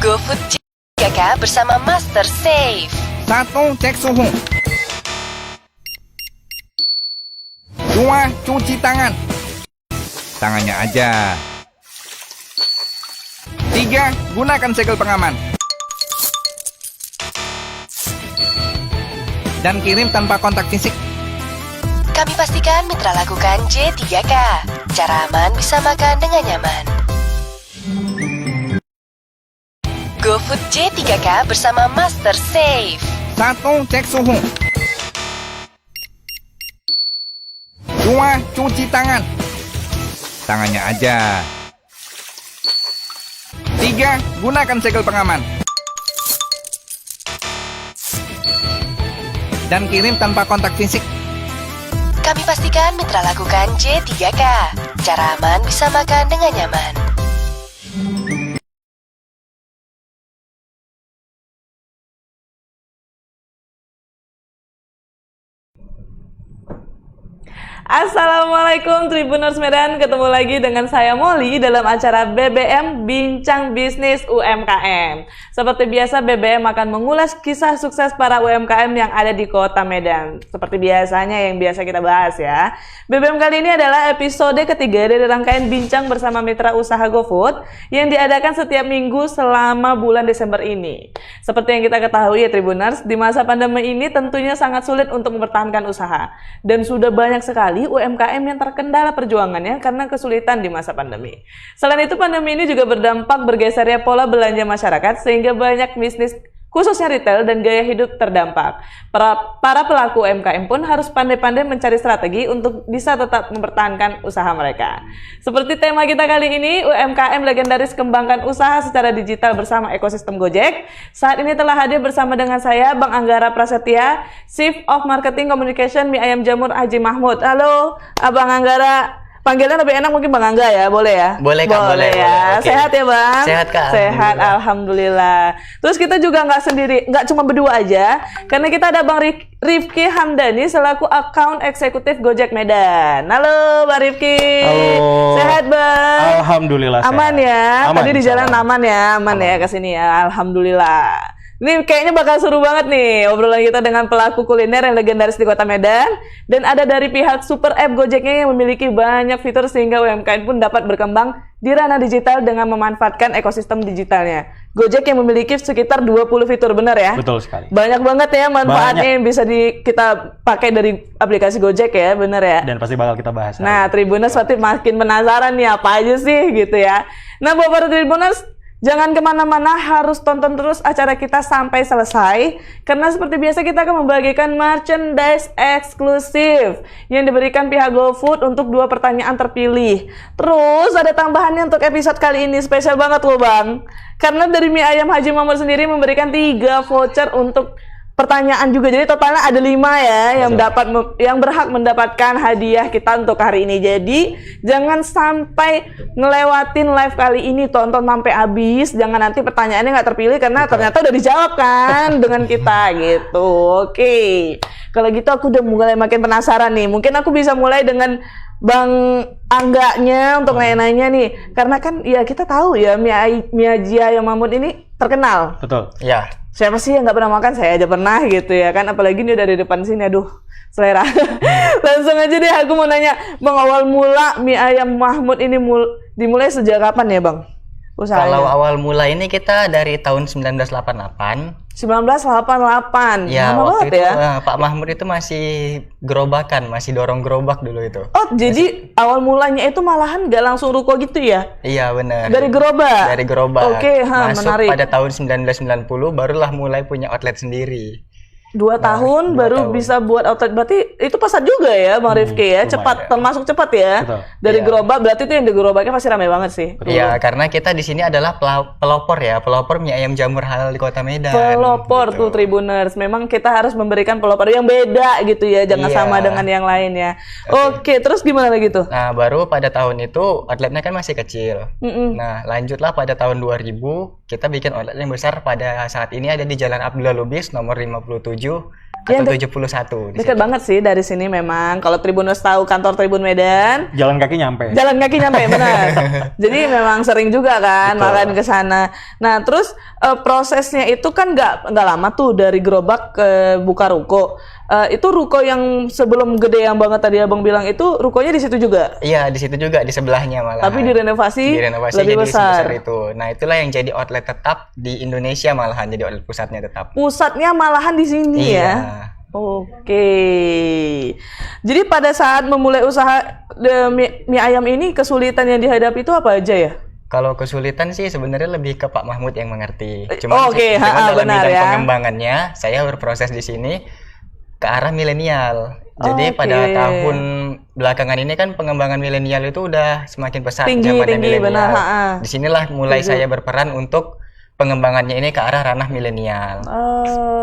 GoFood Jaga bersama Master Safe. 1. Cek suhu. 2. Cuci tangan. Tangannya aja. 3. Gunakan segel pengaman. Dan kirim tanpa kontak fisik. Kami pastikan mitra lakukan J3K. Cara aman bisa makan dengan nyaman. GoFood J3K bersama Master Safe. 1. Cek suhu. 2. Cuci tangan. Tangannya aja. 3. Gunakan segel pengaman. Dan kirim tanpa kontak fisik. Kami pastikan mitra lakukan J3K. Cara aman bisa makan dengan nyaman. Assalamualaikum Tribuners Medan, ketemu lagi dengan saya Molly dalam acara BBM Bincang Bisnis UMKM. Seperti biasa BBM akan mengulas kisah sukses para UMKM yang ada di kota Medan. Seperti biasanya yang biasa kita bahas ya. BBM kali ini adalah episode ketiga dari rangkaian Bincang bersama Mitra Usaha GoFood yang diadakan setiap minggu selama bulan Desember ini. Seperti yang kita ketahui ya Tribuners, di masa pandemi ini tentunya sangat sulit untuk mempertahankan usaha. Dan sudah banyak sekali UMKM yang terkendala perjuangannya karena kesulitan di masa pandemi. Selain itu, pandemi ini juga berdampak bergesernya pola belanja masyarakat sehingga banyak bisnis khususnya retail dan gaya hidup terdampak. Para pelaku UMKM pun harus pandai-pandai mencari strategi untuk bisa tetap mempertahankan usaha mereka. Seperti tema kita kali ini, UMKM legendaris kembangkan usaha secara digital bersama ekosistem Gojek. Saat ini telah hadir bersama dengan saya, Bang Anggara Prasetya, Chief of Marketing Communication Mie Ayam Jamur Haji Mahmud. Halo, Abang Anggara. Panggilan lebih enak mungkin Bang Angga ya, boleh ya? Boleh Kak, boleh ya. Boleh. Sehat ya Bang? Sehat Kak. Sehat, alhamdulillah. Terus kita juga nggak sendiri, nggak cuma berdua aja, karena kita ada Bang Rifki Hamdani selaku Account Eksekutif Gojek Medan. Halo Bang Rifki. Halo. Sehat Bang? Alhamdulillah aman sehat. ya? Aman, Tadi di jalan insyaallah. aman ya kesini ya, alhamdulillah. Ini kayaknya bakal seru banget nih obrolan kita dengan pelaku kuliner yang legendaris di kota Medan. Dan ada dari pihak Super App Gojeknya yang memiliki banyak fitur sehingga UMKM pun dapat berkembang di ranah digital dengan memanfaatkan ekosistem digitalnya. Gojek yang memiliki sekitar 20 fitur, benar ya? Betul sekali. Banyak banget ya manfaatnya yang bisa kita pakai dari aplikasi Gojek ya, benar ya? Dan pasti bakal kita bahas. Nah, Tribuners pasti makin penasaran nih apa aja sih gitu ya. Nah, buat para Tribuners, jangan kemana-mana, harus tonton terus acara kita sampai selesai. Karena seperti biasa kita akan membagikan merchandise eksklusif yang diberikan pihak GoFood untuk 2 pertanyaan terpilih. Terus ada tambahannya untuk episode kali ini, spesial banget loh Bang. Karena dari Mie Ayam Haji Mahmud sendiri memberikan 3 voucher untuk pertanyaan juga. Jadi totalnya ada 5 ya yang berhak mendapatkan hadiah kita untuk hari ini. Jadi jangan sampai ngelewatin live kali ini, tonton sampai habis. Jangan nanti pertanyaannya nggak terpilih karena ternyata udah dijawab kan dengan kita gitu. Oke. Kalau gitu aku udah mulai makin penasaran nih. Mungkin aku bisa mulai dengan Bang Angganya untuk nanya-nanya nih. Karena kan ya kita tahu ya Mie Ayam Mahmud ini terkenal. Betul. Ya. Siapa sih yang nggak pernah makan? Saya aja pernah gitu ya kan. Apalagi ini udah di depan sini, aduh selera. Langsung aja deh aku mau nanya, Bang, awal mula Mie Ayam Mahmud ini dimulai sejak kapan ya Bang? Usahanya? Kalau awal mula ini kita dari tahun 1988. 1988. Ya, Lama waktu banget itu ya. Pak Mahmud itu masih gerobakan, masih dorong gerobak dulu itu. Oh, jadi awal mulanya itu malahan nggak langsung ruko gitu ya? Iya, benar. Dari gerobak? Dari gerobak. Oke, Masuk menarik. pada tahun 1990 barulah mulai punya outlet sendiri. 2 tahun 2 baru tahun. bisa buat outlet. Berarti itu pesat juga ya Bang Rifki ya, lumayan cepat, ya. termasuk cepat ya. Betul. Dari Iya. gerobak, berarti itu yang di gerobaknya pasti ramai banget sih. Iya, karena kita di sini adalah pelopor ya, pelopor mie ayam jamur halal di Kota Medan. Pelopor tuh gitu. Tribuners. Memang kita harus memberikan pelopor yang beda gitu ya, jangan Iya. sama dengan yang lainnya. Oke, terus gimana lagi tuh? Nah, baru pada tahun itu outletnya kan masih kecil. Mm-mm. Nah, lanjutlah pada tahun 2000, kita bikin outlet yang besar pada saat ini ada di Jalan Abdullah Lubis nomor 57. Iya, atau 71 di Dekat situ. banget sih dari sini memang. Kalau Tribuners tahu kantor Tribun Medan, Jalan kaki nyampe. jalan kaki nyampe benar. Jadi memang sering juga kan Betul. makan ke sana. Nah, terus prosesnya itu kan nggak lama tuh dari gerobak ke buka ruko. Itu ruko yang sebelum gede yang banget tadi Abang bilang itu rukonya di situ juga. Iya, di situ juga di sebelahnya malah. Tapi direnovasi lebih jadi besar. sebesar itu. Nah, itulah yang jadi outlet tetap di Indonesia malahan, jadi outlet pusatnya tetap. Pusatnya malahan di sini Iya. ya. Oke. Jadi pada saat memulai usaha mie ayam ini kesulitan yang dihadapi itu apa aja ya? Kalau kesulitan sih sebenarnya lebih ke Pak Mahmud yang mengerti. Oke, dalam benar bidang ya. pengembangannya, saya berproses di sini ke arah milenial. Jadi Oke. pada tahun belakangan ini kan pengembangan milenial itu udah semakin pesat Tinggi, zamannya milenial. benar, Disinilah mulai Setuju. saya berperan untuk pengembangannya ini ke arah ranah milenial.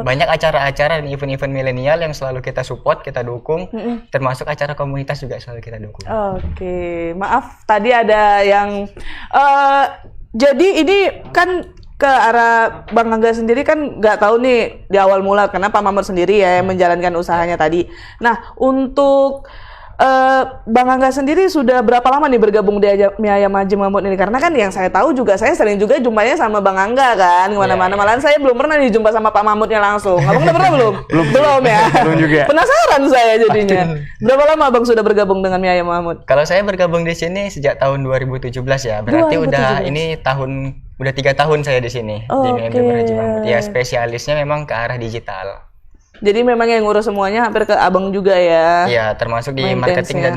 Banyak acara-acara dan event-event milenial yang selalu kita support, kita dukung, termasuk acara komunitas juga selalu kita dukung. Oke, maaf tadi ada yang jadi ini kan ke arah Bang Angga sendiri kan nggak tahu nih di awal mula karena Pak Mahmud sendiri ya yang menjalankan usahanya tadi. Nah, untuk Bang Angga sendiri sudah berapa lama nih bergabung di Mie Ayam Haji Mahmud ini? Karena kan yang saya tahu juga saya sering juga jumpanya sama Bang Angga kan kemana-mana. Malahan saya belum pernah dijumpa sama Pak Mahmudnya langsung. Abang udah pernah belum? Belum ya? Belum juga. Penasaran saya jadinya. Berapa lama Abang sudah bergabung dengan Mie Ayam Mahmud? Kalau saya bergabung di sini sejak tahun 2017 ya, berarti 2017. ini udah 3 tahun saya di sini di Mie Ayam Haji Mahmud. Ya spesialisnya memang ke arah digital. Jadi memang yang ngurus semuanya hampir ke Abang juga ya? Iya, termasuk di Maintenance marketing ya. dan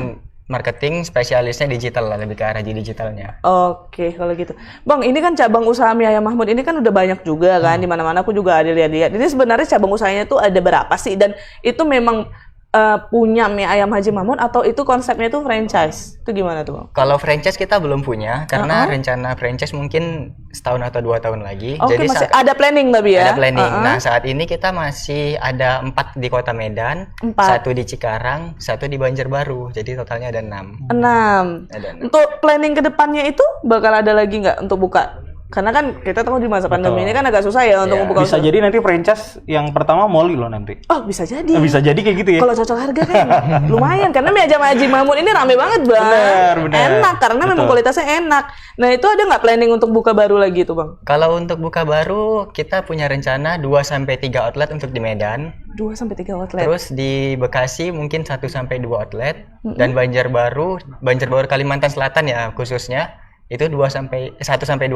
marketing spesialisnya digital lah, lebih ke arah di digitalnya. Oke, kalau gitu. Bang, ini kan cabang usaha Mie Ayam Mahmud ini kan udah banyak juga kan, di mana-mana aku juga ada lihat-lihat. Ini sebenarnya cabang usahanya tuh ada berapa sih? Dan itu memang punya Mie Ayam Haji Mahmud atau itu konsepnya itu franchise? Itu gimana tuh, Bang? Kalau franchise kita belum punya, karena rencana franchise mungkin setahun atau 2 tahun lagi. Oke, Jadi masih ada planning tapi ya? ada planning. Nah, saat ini kita masih ada 4 di Kota Medan, 4. 1 di Cikarang, 1 di Banjarbaru. Jadi totalnya ada 6. 6. Ada 6. Untuk planning ke depannya itu bakal ada lagi nggak untuk buka? Karena kan kita tahu di masa pandemi ini kan agak susah ya untuk Iya. membuka Bisa usaha. jadi nanti franchise yang pertama Molly loh nanti. Oh, bisa jadi. Bisa jadi kayak gitu ya. Kalau cocok harga kan lumayan karena Mie Ayam Haji Mahmud ini rame banget Bang. Benar. Enak karena memang Betul. kualitasnya enak. Nah itu ada nggak planning untuk buka baru lagi tuh Bang? Kalau untuk buka baru, kita punya rencana 2-3 outlet untuk di Medan. 2-3 outlet. Terus di Bekasi mungkin 1-2 outlet. Dan Banjarbaru Kalimantan Selatan ya khususnya, itu 1-2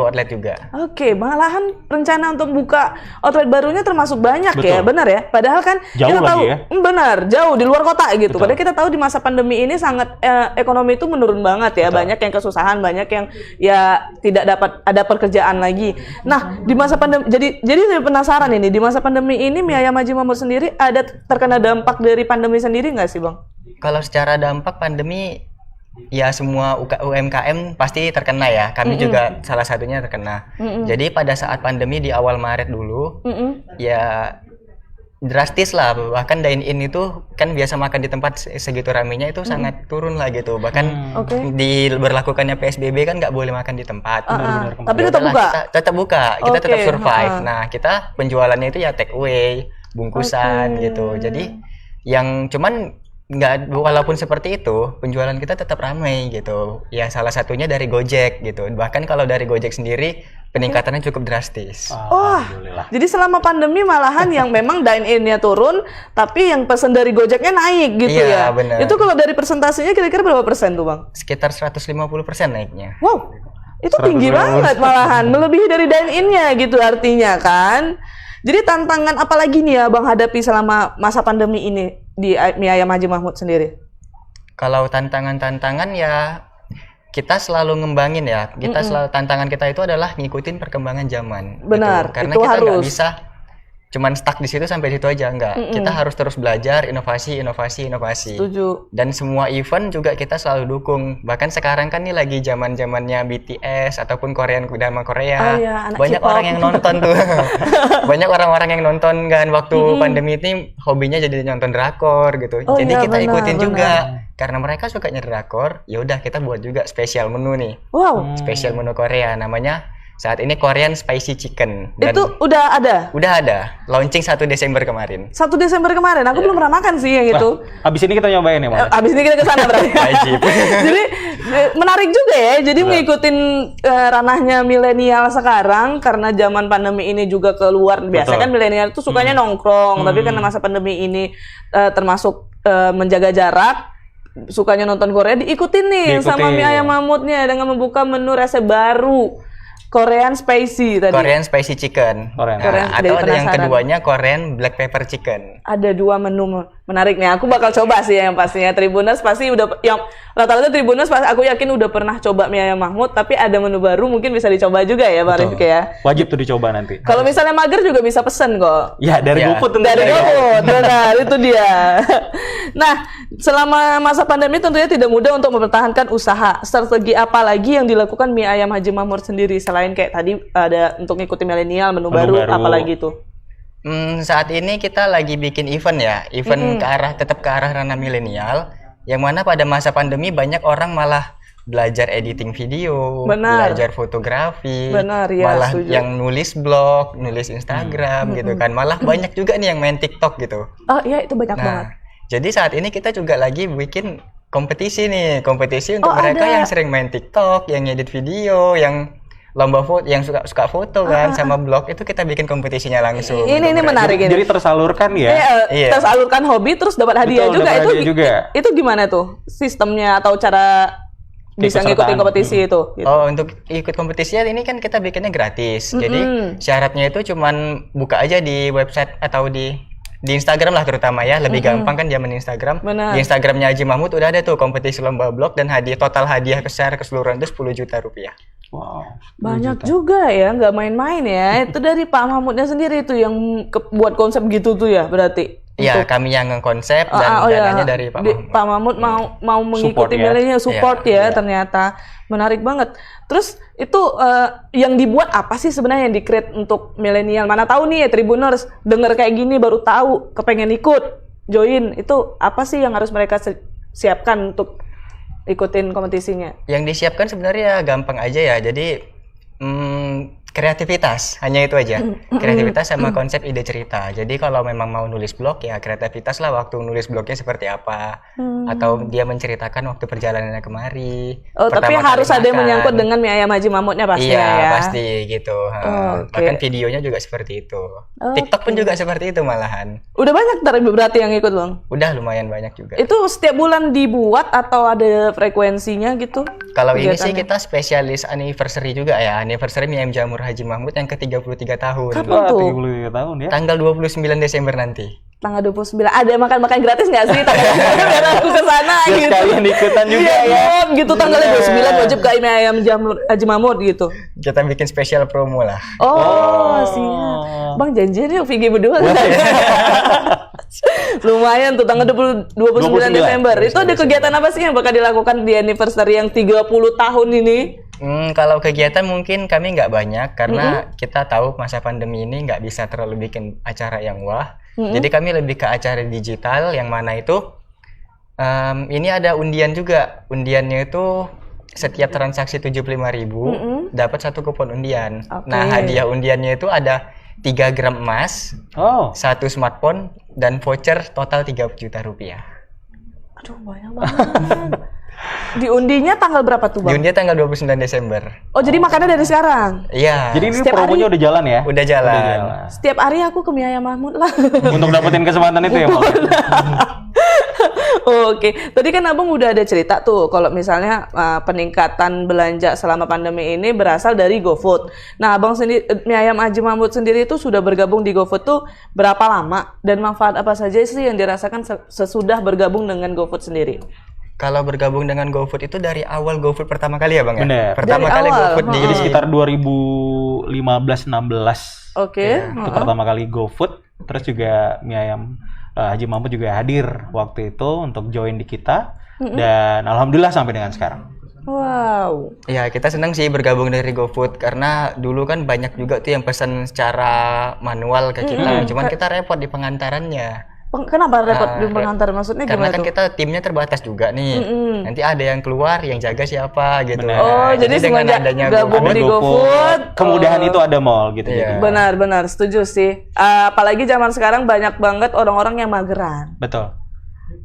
outlet juga. Oke, malahan rencana untuk buka outlet barunya termasuk banyak Betul. ya, benar ya? Padahal kan Jauh kita lagi tahu, ya? Benar, jauh di luar kota gitu. Betul. Padahal kita tahu di masa pandemi ini sangat ekonomi itu menurun banget ya, banyak yang kesusahan, banyak yang ya tidak dapat ada pekerjaan lagi. Nah, di masa pandemi, jadi saya penasaran ini di masa pandemi ini Mie Ayam Haji Mahmud sendiri ada terkena dampak dari pandemi sendiri nggak sih Bang? Kalau secara dampak pandemi, ya semua UMKM pasti terkena ya. Kami juga salah satunya terkena. Jadi pada saat pandemi di awal Maret dulu, ya drastis lah. Bahkan dine-in itu kan biasa makan di tempat segitu ramenya itu sangat turun lah gitu. Bahkan Oke. berlakukannya PSBB kan nggak boleh makan di tempat. Tapi tetap Udahlah, buka. tetap buka, kita Oke, tetap survive. Nah, kita penjualannya itu ya take away, bungkusan gitu. Jadi yang cuman nggak, walaupun seperti itu penjualan kita tetap ramai gitu ya, salah satunya dari Gojek gitu. Bahkan kalau dari Gojek sendiri peningkatannya cukup drastis. Wah, jadi selama pandemi malahan yang memang dine-in-nya turun, tapi yang pesan dari Gojeknya naik gitu ya. Iya, benar. Itu kalau dari persentasenya kira-kira berapa persen tuh Bang? Sekitar 150% naiknya. Wow, itu tinggi 150%. banget malahan, melebihi dari dine-in-nya gitu artinya kan. Jadi tantangan apa lagi nih ya Bang hadapi selama masa pandemi ini di Mie Ayam Haji Mahmud sendiri? Kalau tantangan-tantangan ya kita selalu ngembangin ya. Kita selalu, tantangan kita itu adalah ngikutin perkembangan zaman. Benar, gitu. Karena itu kita nggak harus. bisa cuman stuck di situ sampai situ aja, enggak. Kita harus terus belajar, inovasi. Setuju. Dan semua event juga kita selalu dukung. Bahkan sekarang kan nih lagi zaman-zamannya BTS ataupun drama Korea. Oh iya, anak Banyak K-pop. orang yang nonton tuh. Banyak orang-orang yang nonton kan waktu pandemi ini hobinya jadi nonton drakor gitu. Oh Jadi iya, kita benar, ikutin benar. juga. Karena mereka sukanya drakor, ya udah kita buat juga spesial menu nih. Wow, Spesial menu Korea namanya Saat ini Korean Spicy Chicken. Dan Itu udah ada. udah ada. Launching 1 Desember kemarin. 1 Desember kemarin, aku belum pernah makan sih yang itu. Abis ini kita nyobain ya, Mal. Abis ini kita ke sana berarti. Wajib. Jadi menarik juga ya. Jadi ngikutin ranahnya milenial sekarang karena zaman pandemi ini juga keluar. Biasa Betul. kan milenial itu sukanya nongkrong, tapi karena masa pandemi ini termasuk menjaga jarak, sukanya nonton Korea diikutin nih sama Diikutin. mie ayam mamutnya dengan membuka menu resep baru. Korean Spicy tadi. Korean Spicy Chicken. Korean. Korean, Atau jadi ada yang penasaran. keduanya Korean Black Pepper Chicken. Ada 2 menu menarik nih. Aku bakal coba sih yang pastinya. Tribuners pasti udah, yang rata-rata Tribuners aku yakin udah pernah coba mie ayam Mahmud, tapi ada menu baru mungkin bisa dicoba juga ya, Bang Betul. Rifki ya. Wajib tuh dicoba nanti. Kalau misalnya mager juga bisa pesen kok. Ya, dari Ya. GoFood tentu Dari saja. GoFood, benar, itu dia. Nah, selama masa pandemi tentunya tidak mudah untuk mempertahankan usaha. Strategi apa lagi yang dilakukan mie ayam Haji Mahmud sendiri selain kayak tadi ada untuk ngikutin milenial, menu baru, baru. apalagi itu? Saat ini kita lagi bikin event ya, event tetap ke arah ranah milenial, yang mana pada masa pandemi banyak orang malah belajar editing video, Benar. belajar fotografi, Benar, ya, malah setuju. yang nulis blog, nulis Instagram gitu kan, malah banyak juga nih yang main TikTok gitu. Oh iya, itu banyak banget. Nah, jadi saat ini kita juga lagi bikin kompetisi untuk Oh, mereka ada. yang sering main TikTok, yang edit video, yang lomba foto, yang suka foto kan, sama blog itu kita bikin kompetisinya langsung. Ini untuk mereka. menarik ini. Jadi tersalurkan ya. Iya. Kita salurkan hobi terus dapat hadiah Betul, juga. dapat Itu hadiah juga. itu gimana tuh sistemnya atau cara bisa ngikutin Keikutsertaan. kompetisi itu? Gitu. Oh, untuk ikut kompetisinya ini kan kita bikinnya gratis. Jadi syaratnya itu cuman buka aja di website atau di Instagram lah terutama ya, lebih gampang kan zaman Instagram. Benar. Di Instagramnya Haji Mahmud udah ada tuh kompetisi lomba blog dan total hadiah secara keseluruhan itu 10 juta rupiah. Wow. Banyak juga ya, nggak main-main ya. Itu dari Pak Mahmudnya sendiri tuh yang buat konsep gitu tuh ya berarti. Iya, kami yang ngekonsep dan dananya dari Pak Mahmud. Pak Mahmud mau Support mengikuti ya. milenial support Iya, ya ternyata. Menarik banget. Terus itu yang dibuat apa sih sebenarnya yang di-create untuk milenial? Mana tahu nih ya Tribuners denger kayak gini baru tahu, kepengen ikut, join. Itu apa sih yang harus mereka siapkan untuk ikutin kompetisinya? Yang disiapkan sebenarnya gampang aja ya. Jadi kreativitas, hanya itu aja. Kreativitas sama konsep ide cerita. Jadi kalau memang mau nulis blog ya kreativitas lah waktu nulis blognya seperti apa. Atau dia menceritakan waktu perjalanannya kemari. Oh, tapi pertama harus kali ada yang makan. menyangkut dengan mie ayam Haji Mahmudnya pasti Iya, ya. pasti gitu. Oke. Bahkan videonya juga seperti itu. TikTok pun juga seperti itu malahan. Udah banyak berarti yang ikut, Bang? Udah lumayan banyak juga. Itu setiap bulan dibuat atau ada frekuensinya gitu? Kalau ini sih kegiatannya? kita spesialis anniversary juga ya. Anniversary mie ayam jamur Haji Mahmud yang ke-33 tahun. Kapan Wah, tuh? 33 tahun ya. Tanggal 29 Desember nanti. Tanggal 29. Ada makan-makan gratis nggak sih? Tanggal 29 biar aku ke sana Biar gitu. sekalian ikutan juga Iya, ya. Bang, gitu tanggalnya 29 wajib ke mie ayam jamur Haji Mahmud gitu. Kita bikin spesial promo lah. Oh, siap. Bang janjian yuk VG berdua. Lumayan tuh tanggal 29 Desember. Itu ada kegiatan apa sih yang bakal dilakukan di anniversary yang 30 tahun ini? Kalau kegiatan mungkin kami nggak banyak karena kita tahu masa pandemi ini nggak bisa terlalu bikin acara yang wah. Jadi kami lebih ke acara digital yang mana itu ini ada undian juga. Undiannya itu setiap transaksi 75.000 dapat 1 kupon undian. Oke. Nah, hadiah undiannya itu ada 3 gram emas, Oh. 1 smartphone dan voucher total 3 juta rupiah. Aduh, banyak banget. Diundinya tanggal berapa tuh, Bang? Diundian tanggal 29 Desember. Oh, jadi makannya dari sekarang. Iya. Jadi ini Setiap promonya udah jalan ya? udah jalan. Setiap hari aku ke mie ayam Mahmud lah. Untuk dapetin kesempatan itu ya, Mal. Oke, tadi kan Abang udah ada cerita tuh kalau misalnya peningkatan belanja selama pandemi ini berasal dari GoFood. Nah, Abang sendiri mie ayam Haji Mahmud sendiri itu sudah bergabung di GoFood tuh berapa lama dan manfaat apa saja sih yang dirasakan sesudah bergabung dengan GoFood sendiri? Kalau bergabung dengan GoFood itu dari awal GoFood pertama kali ya Bang ya? Bener. Pertama Dari kali awal, GoFood di Jadi sekitar 2015-16 Oke. itu pertama kali GoFood. Terus juga mie ayam Haji Mahmud juga hadir waktu itu untuk join di kita. Dan alhamdulillah sampai dengan sekarang. Wow. Ya kita senang sih bergabung dari GoFood karena dulu kan banyak juga tuh yang pesan secara manual ke kita. Cuman kita repot di pengantarannya. Kenapa repot di pengantar? Maksudnya Karena gimana kan tuh? kita timnya terbatas juga nih. Nanti ada yang keluar, yang jaga siapa gitu. Benar. Oh, jadi dengan semenjak adanya gabung Ada di GoFood, GoFood, kemudahan itu ada mall gitu. Iya. Jadi. benar, setuju sih. Apalagi zaman sekarang banyak banget orang-orang yang mageran. Betul.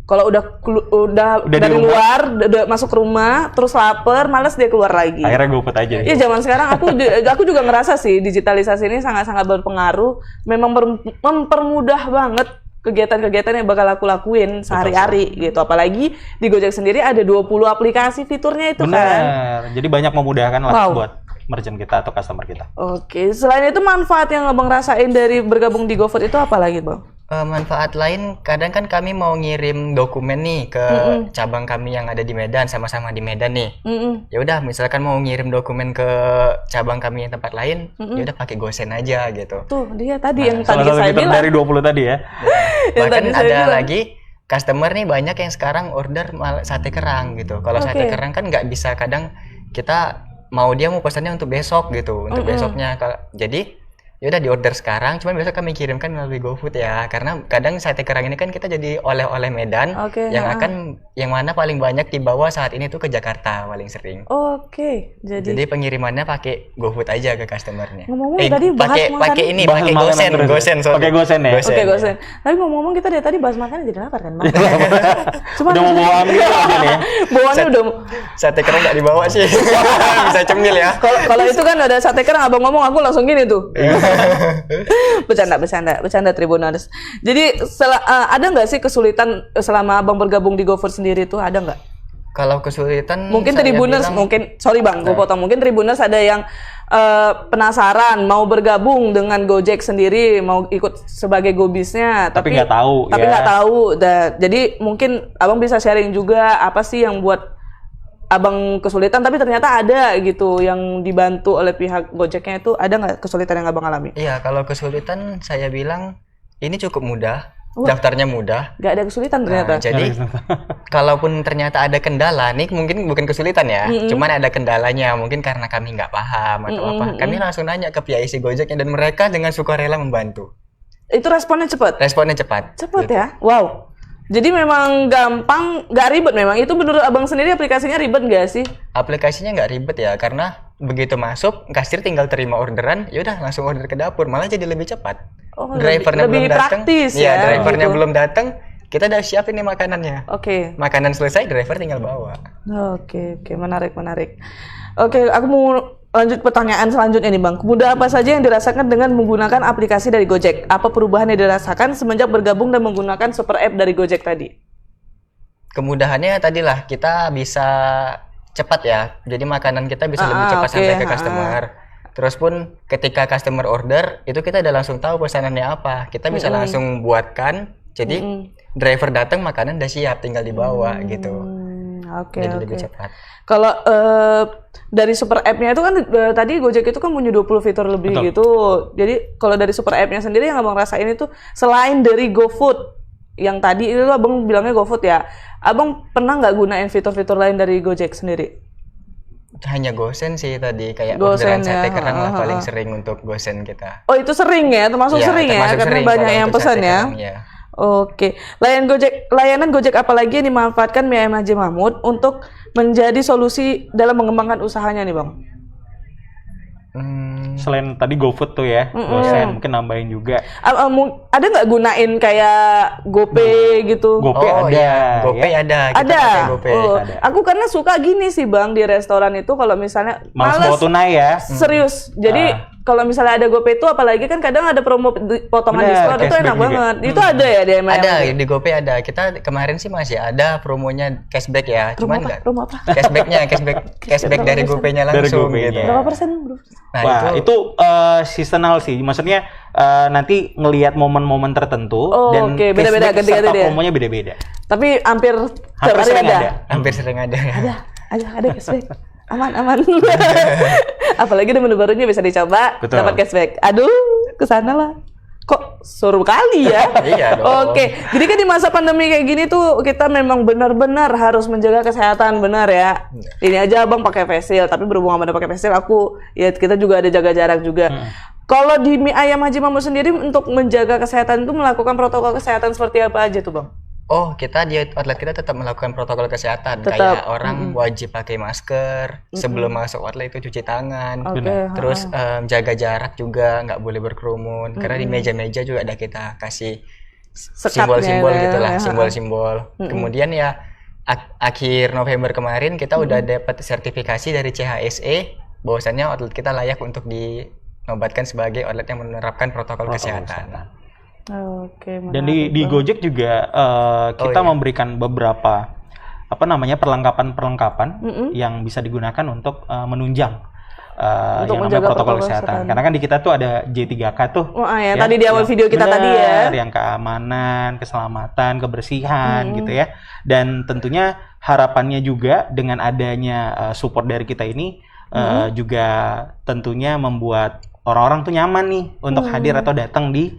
Kalau udah Udah di dari rumah. luar, udah masuk rumah, terus lapar, malas dia keluar lagi. Akhirnya GoFood aja. Iya, zaman sekarang aku juga ngerasa sih digitalisasi ini sangat-sangat berpengaruh. Memang mempermudah banget kegiatan-kegiatan yang bakal aku lakuin sehari-hari gitu. Apalagi di Gojek sendiri ada 20 aplikasi fiturnya itu kan. Benar. Jadi banyak memudahkan lah Wow. buat merchant kita atau customer kita. Oke, selain itu manfaat yang Abang rasain dari bergabung di GoFood itu apa lagi, Bang? Manfaat lain, kadang kan kami mau ngirim dokumen nih ke cabang kami yang ada di Medan, sama-sama di Medan nih. Ya udah, misalkan mau ngirim dokumen ke cabang kami yang tempat lain, ya udah pakai GoSend aja gitu. Tuh, dia tadi yang Salah tadi satu saya fitur bilang. dari 20 tadi ya. Yang Bahkan tadi saya ada bilang. lagi customer nih banyak yang sekarang order sate kerang gitu. Kalau sate kerang kan nggak bisa, kadang kita dia mau pesannya untuk besok gitu, untuk besoknya. Jadi ya udah di order sekarang, cuman besok kami kirimkan melalui GoFood ya, karena kadang sate kerang ini kan kita jadi oleh-oleh Medan Oke, yang mana paling banyak dibawa saat ini tuh ke Jakarta paling sering. Oke, Jadi pengirimannya pakai GoFood aja ke customernya. Ngomong-ngomong tadi bahas pakai makan. ini, Bahas pakai makanan GoSend, terus ya? GoSend. sorry. Pakai GoSend ya? Oke, gosen. Tapi ngomong-ngomong kita dari tadi bahas makanan jadi lapar kan, Bang? Cuma Udah mau bawa ambil aja nih ya. bawaannya udah Sate kerang nggak dibawa sih, bisa cemil ya. kalau itu kan ada sate kerang, Abang ngomong aku langsung gini tuh. Bercanda Tribuners. Jadi ada nggak sih kesulitan selama Abang bergabung di GoFood sendiri tuh, ada nggak? Kalau kesulitan, Mungkin saya Tribuners, bilang- sorry Bang, gue potong. Mungkin Tribuners ada yang penasaran mau bergabung dengan Gojek sendiri, mau ikut sebagai gobisnya, Tapi nggak tahu, tapi ya. nggak tahu. Jadi mungkin Abang bisa sharing juga apa sih yang buat Abang kesulitan, tapi ternyata ada gitu yang dibantu oleh pihak Gojeknya. Itu ada nggak kesulitan yang Abang alami? Iya, kalau kesulitan saya bilang ini cukup mudah, daftarnya mudah. Nggak ada kesulitan ternyata. Nah, jadi kalaupun ternyata ada kendala, nih mungkin bukan kesulitan ya, cuman ada kendalanya, mungkin karena kami nggak paham atau apa. Kami langsung nanya ke PIC Gojeknya dan mereka dengan sukarela membantu. Itu responnya cepat. Responnya cepat. Cepat ya? Wow. Jadi memang gampang, nggak ribet memang. Itu menurut Abang sendiri aplikasinya ribet nggak sih? Aplikasinya nggak ribet ya, karena begitu masuk, kasir tinggal terima orderan, ya udah langsung order ke dapur, malah jadi lebih cepat. Oh, Drivernya lebih belum datang, praktis ya, ya, drivernya gitu. belum datang, kita udah siapin nih makanannya. Oke. Makanan selesai, driver tinggal bawa. Oke, menarik. Oke, aku mau lanjut pertanyaan selanjutnya nih Bang. Kemudahan apa saja yang dirasakan dengan menggunakan aplikasi dari Gojek? Apa perubahan yang dirasakan semenjak bergabung dan menggunakan super app dari Gojek tadi? Kemudahannya tadilah kita bisa cepat ya, jadi makanan kita bisa lebih cepat oke, sampai ke customer. Terus pun ketika customer order, itu kita udah langsung tahu pesanannya apa. Kita bisa langsung buatkan, jadi driver datang makanan udah siap, tinggal dibawa gitu. Oke, Jadi oke. lebih cepat. Kalau dari super app-nya itu kan tadi Gojek itu kan punya 20 fitur lebih Betul. gitu. Jadi kalau dari super app-nya sendiri yang Abang rasain itu selain dari GoFood yang tadi itu Abang bilangnya GoFood ya. Abang pernah nggak gunain fitur-fitur lain dari Gojek sendiri? Hanya GoSend sih tadi, kayak GoSend orderan sate ya, kerang lah ha, ha, paling ha. sering untuk GoSend kita. Oh, itu sering ya, termasuk Iya, sering ya, termasuk karena sering banyak kalau yang untuk pesan sate ya. kerang, ya. Oke, layanan Gojek apa lagi yang dimanfaatkan MIM Haji Mahmud untuk menjadi solusi dalam mengembangkan usahanya nih Bang? Selain tadi GoFood tuh ya, GoSend mungkin nambahin juga. Ada nggak gunain kayak GoPay gitu? GoPay Oh ada. iya, GoPay ya. ada. Kita Ada. pakai GoPay. Oh, Ada. aku karena suka gini sih Bang di restoran itu kalau misalnya Males bawa tunai ya. serius. Jadi kalau misalnya ada GoPay itu apalagi kan kadang ada promo potongan Bener, diskon itu cashback enak juga. banget. Itu ada ya di MLM? Ada di GoPay ada. Kita kemarin sih masih ada promonya cashback ya. Promo Cuman apa? nggak Promo apa? cashback dari berapa GoPay-nya Dari langsung GoPay-nya. gitu. Berapa persen bro? Nah, Wah, itu seasonal sih. Maksudnya nanti ngelihat momen-momen tertentu Oh, dan oke. Beda-beda, cashback ganti-ganti serta dia. promonya beda-beda. Tapi hampir tiap hari sering ada. hampir sering ada ya. Ada cashback. Aman. Apalagi ada menu barunya bisa dicoba, Betul. dapat cashback. Aduh, kesana lah. Kok suruh kali ya? Iya dong. Oke, jadi kan di masa pandemi kayak gini tuh kita memang benar-benar harus menjaga kesehatan, benar ya. Ini aja Abang pakai face shield, tapi berhubung sama pakai face shield, kita juga ada jaga jarak juga. Kalau di mie ayam Haji Mahmud sendiri untuk menjaga kesehatan itu melakukan protokol kesehatan seperti apa aja tuh Bang? Oh, kita di outlet kita tetap melakukan protokol kesehatan. Tetap. Kayak orang wajib pakai masker, sebelum masuk outlet itu cuci tangan. Oke, Terus jaga jarak juga, nggak boleh berkerumun. Karena di meja-meja juga ada kita kasih Sekatnya simbol-simbol ya, gitulah, ya. simbol-simbol. Kemudian ya akhir November kemarin kita udah dapat sertifikasi dari CHSE bahwasannya outlet kita layak untuk dinobatkan sebagai outlet yang menerapkan protokol kesehatan. Oke, Dan di Gojek juga kita memberikan beberapa perlengkapan yang bisa digunakan untuk menunjang Untuk yang namanya menjaga protokol protokol kesehatan. kesehatan. Karena kan di kita tuh ada J3K tuh. Oh, ya, tadi di awal video kita tadi ya. Yang keamanan, keselamatan, kebersihan gitu ya. Dan tentunya harapannya juga dengan adanya support dari kita ini juga tentunya membuat orang-orang tuh nyaman nih untuk hadir atau datang di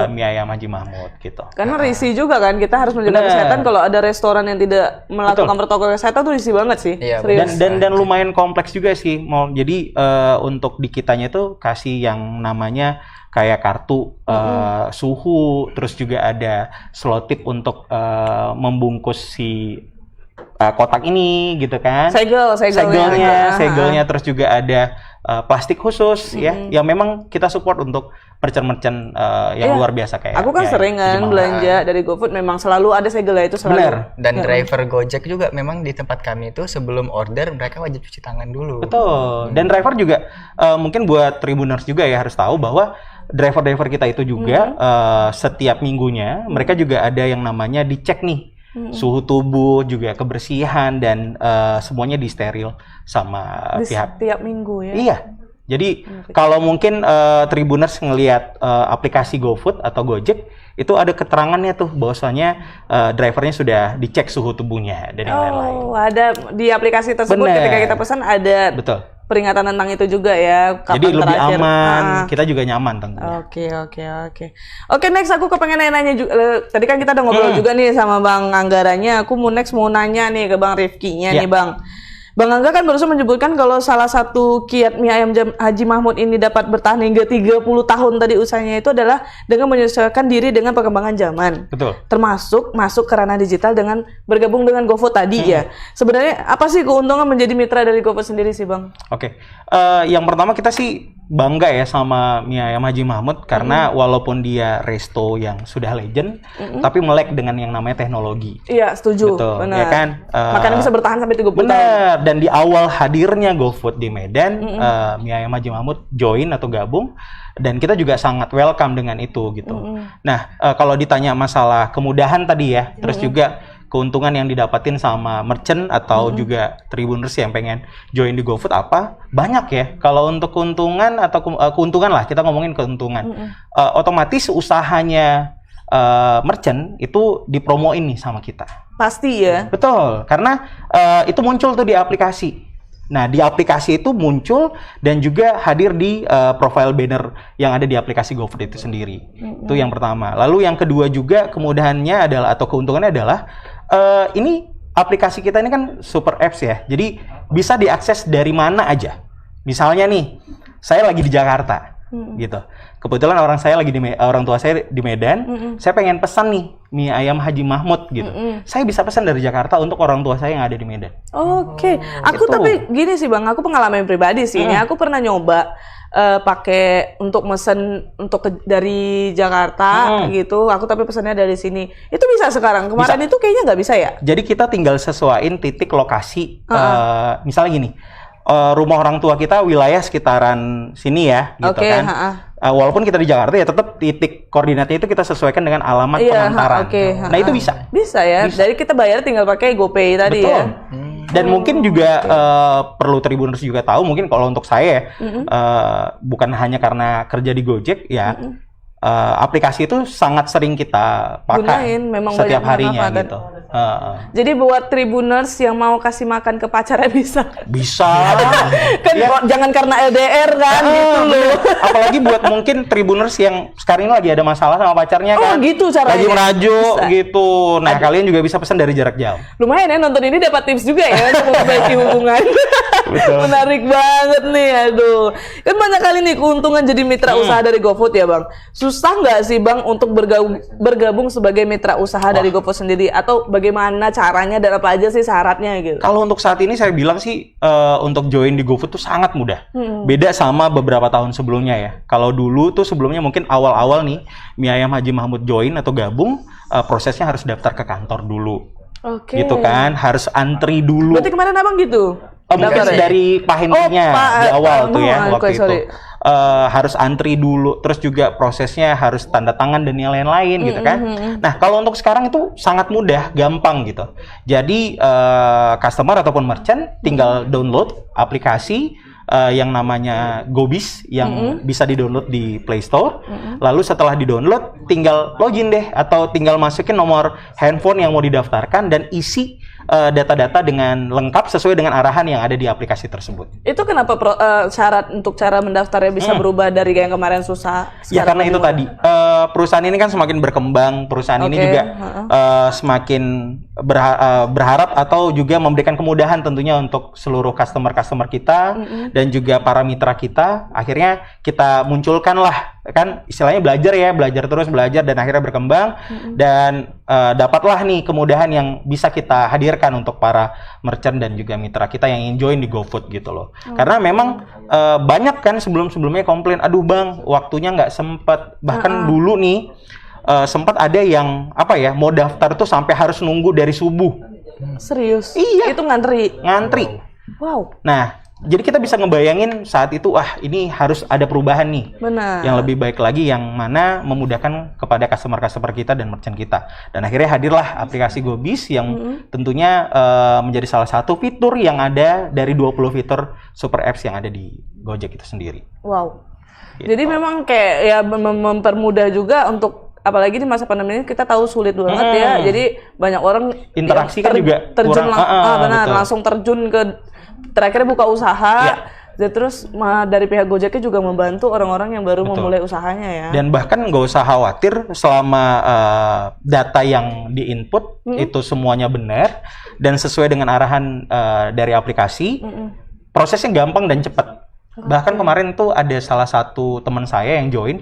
mie ayam Haji Mahmud gitu. Karena risih juga kan, kita harus menjaga Bener. kesehatan. Kalau ada restoran yang tidak melakukan protokol kesehatan tuh risih banget sih. Iya, Serius. Dan lumayan kompleks juga sih. Jadi untuk di kitanya tuh kasih yang namanya kayak kartu suhu, terus juga ada selotip untuk membungkus si kotak ini gitu kan. Segelnya, terus juga ada plastik khusus ya, yang memang kita support untuk merchant-merchant yang luar biasa kayak. Aku kan sering kan belanja dari GoFood, memang selalu ada segelnya itu selalu. Bener. Dan driver Gojek juga memang di tempat kami itu sebelum order mereka wajib cuci tangan dulu. Betul. Dan driver juga mungkin buat Tribuners juga ya harus tahu bahwa driver-driver kita itu juga setiap minggunya mereka juga ada yang namanya dicek nih. Suhu tubuh, juga kebersihan, dan semuanya disteril sama pihak. Tiap minggu ya? Iya. Jadi kalau mungkin Tribuners ngelihat aplikasi GoFood atau Gojek, itu ada keterangannya tuh bahwasanya drivernya sudah dicek suhu tubuhnya dan yang lain-lain. Oh, ada di aplikasi tersebut. Bener. Ketika kita pesan ada Betul. peringatan tentang itu juga ya. Kapan Jadi lebih terakhir. aman, kita juga nyaman tentunya. Oke, next aku kepengen nanya juga. Tadi kan kita udah ngobrol juga nih sama Bang Anggaranya. Aku mau nanya nih ke Bang Rifki-nya nih Bang. Bang Angga kan barusan menyebutkan kalau salah satu kiat mie ayam Haji Mahmud ini dapat bertahan hingga 30 tahun tadi usahanya itu adalah dengan menyesuaikan diri dengan perkembangan zaman. Betul. Termasuk masuk ke ranah digital dengan bergabung dengan GoFood tadi ya. Sebenarnya apa sih keuntungan menjadi mitra dari GoFood sendiri sih Bang? Oke. Yang pertama kita sih bangga ya sama mie ayam Haji Mahmud karena walaupun dia resto yang sudah legend, tapi melek dengan yang namanya teknologi. Iya, setuju. Betul, Benar. ya kan? Makanya bisa bertahan sampai 30 tahun. Benar. Dan di awal hadirnya GoFood di Medan, mie ayam Haji Mahmud join atau gabung, dan kita juga sangat welcome dengan itu gitu. Nah, kalau ditanya masalah kemudahan tadi ya, terus juga keuntungan yang didapatin sama merchant atau juga Tribuners yang pengen join di GoFood apa? Banyak ya. Kalau untuk keuntungan atau keuntungan lah, kita ngomongin keuntungan. Otomatis usahanya merchant itu dipromoin nih sama kita. Pasti ya. Betul, karena itu muncul tuh di aplikasi. Nah, di aplikasi itu muncul dan juga hadir di profile banner yang ada di aplikasi GoFood itu sendiri. Itu yang pertama. Lalu yang kedua juga kemudahannya adalah atau keuntungannya adalah ini aplikasi kita ini kan super apps ya. Jadi bisa diakses dari mana aja. Misalnya nih, saya lagi di Jakarta. Gitu. Kebetulan orang tua saya di Medan, saya pengen pesan nih mie ayam Haji Mahmud gitu. Saya bisa pesan dari Jakarta untuk orang tua saya yang ada di Medan. Oke. Aku tapi gini sih Bang, aku pengalaman pribadi sih. Ini aku pernah nyoba pakai untuk mesen dari Jakarta gitu. Aku tapi pesannya dari sini. Itu bisa sekarang. Kemarin itu kayaknya nggak bisa ya? Jadi kita tinggal sesuaiin titik lokasi. Misalnya gini. Rumah orang tua kita wilayah sekitaran sini ya, gitu kan. Walaupun kita di Jakarta ya tetap titik koordinatnya itu kita sesuaikan dengan alamat pengantaran. Nah itu bisa. Bisa ya. Bisa. Jadi kita bayar tinggal pakai GoPay tadi. Betul. Ya. Dan mungkin juga perlu Tribuners juga tahu, mungkin kalau untuk saya bukan hanya karena kerja di Gojek ya, aplikasi itu sangat sering kita pakai memang setiap banyak harinya manfaat. gitu. Jadi buat Tribuners yang mau kasih makan ke pacarnya bisa. Bisa. Kan jangan karena LDR kan gitu loh. Apalagi buat mungkin Tribuners yang sekarang ini lagi ada masalah sama pacarnya kan. Oh gitu caranya. Lagi merajuk Bisa. gitu. Nah, kalian juga bisa pesan dari jarak jauh. Lumayan ya nonton ini dapat tips juga ya untuk memperbaiki hubungan. Betul. Menarik banget nih, aduh. Kan banyak kali nih keuntungan jadi mitra usaha dari GoFood ya Bang. Susah nggak sih Bang untuk bergabung sebagai mitra usaha dari GoFood sendiri? Atau bagaimana caranya dan apa aja sih syaratnya gitu? Kalau untuk saat ini saya bilang sih untuk join di GoFood tuh sangat mudah. Beda sama beberapa tahun sebelumnya ya. Kalau dulu tuh sebelumnya mungkin awal-awal nih Mie Ayam Haji Mahmud join atau gabung, prosesnya harus daftar ke kantor dulu. Oke. Gitu kan, harus antri dulu. Berarti kemarin Abang gitu? Mungkin Daftar ya? dari Pak Hendrinya di awal tuh ya waktu itu. sorry. Harus antri dulu, terus juga prosesnya harus tanda tangan dan yang lain-lain gitu kan. Nah, kalau untuk sekarang itu sangat mudah, gampang gitu. Jadi customer ataupun merchant tinggal download aplikasi yang namanya GoBiz yang bisa di-download di Play Store. Lalu setelah di-download tinggal login deh atau tinggal masukin nomor handphone yang mau didaftarkan dan isi data-data dengan lengkap sesuai dengan arahan yang ada di aplikasi tersebut. Itu kenapa syarat untuk cara mendaftarnya bisa berubah dari yang kemarin susah? Ya karena itu tadi perusahaan ini kan semakin berkembang, perusahaan ini juga semakin berharap atau juga memberikan kemudahan tentunya untuk seluruh customer kita dan juga para mitra kita. Akhirnya kita munculkanlah kan istilahnya belajar terus dan akhirnya berkembang dan dapatlah nih kemudahan yang bisa kita hadirkan untuk para merchant dan juga mitra kita yang ingin join di GoFood gitu loh. Karena memang banyak kan sebelumnya komplain, aduh Bang, waktunya nggak sempet. Bahkan dulu nih sempat ada yang mau daftar tuh sampai harus nunggu dari subuh. Serius? Iya. Itu ngantri? Wow. Nah, jadi kita bisa ngebayangin saat itu, ini harus ada perubahan nih. Benar. Yang lebih baik lagi, yang mana memudahkan kepada customer kita dan merchant kita. Dan akhirnya hadirlah aplikasi GoBiz yang tentunya menjadi salah satu fitur yang ada dari 20 fitur super apps yang ada di Gojek itu sendiri. Wow. Gitu. Jadi memang kayak ya mempermudah juga untuk apalagi di masa pandemi ini kita tahu sulit banget ya. Jadi banyak orang interaksi kan juga terjun kurang. Betul. langsung terjun ke terakhir buka usaha. Dan terus dari pihak Gojeknya juga membantu orang-orang yang baru memulai usahanya ya. Dan bahkan nggak usah khawatir selama data yang diinput itu semuanya benar dan sesuai dengan arahan dari aplikasi, prosesnya gampang dan cepat. Bahkan kemarin tuh ada salah satu teman saya yang join,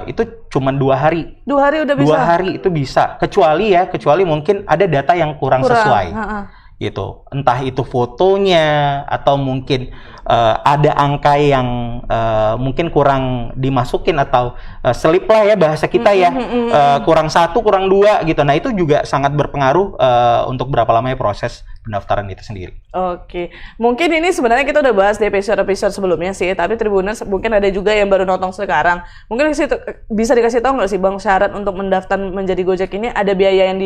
itu cuma 2 hari. 2 hari udah bisa? 2 hari itu bisa, kecuali mungkin ada data yang kurang sesuai. Gitu, entah itu fotonya atau mungkin ada angka yang mungkin kurang dimasukin atau selip lah ya bahasa kita ya, kurang 1, kurang 2 gitu. Nah itu juga sangat berpengaruh untuk berapa lamanya proses pendaftaran itu sendiri. Oke, mungkin ini sebenarnya kita udah bahas di episode sebelumnya sih, tapi Tribuners mungkin ada juga yang baru nonton sekarang. Mungkin bisa dikasih tahu nggak sih Bang, syarat untuk mendaftar menjadi Gojek ini ada biaya yang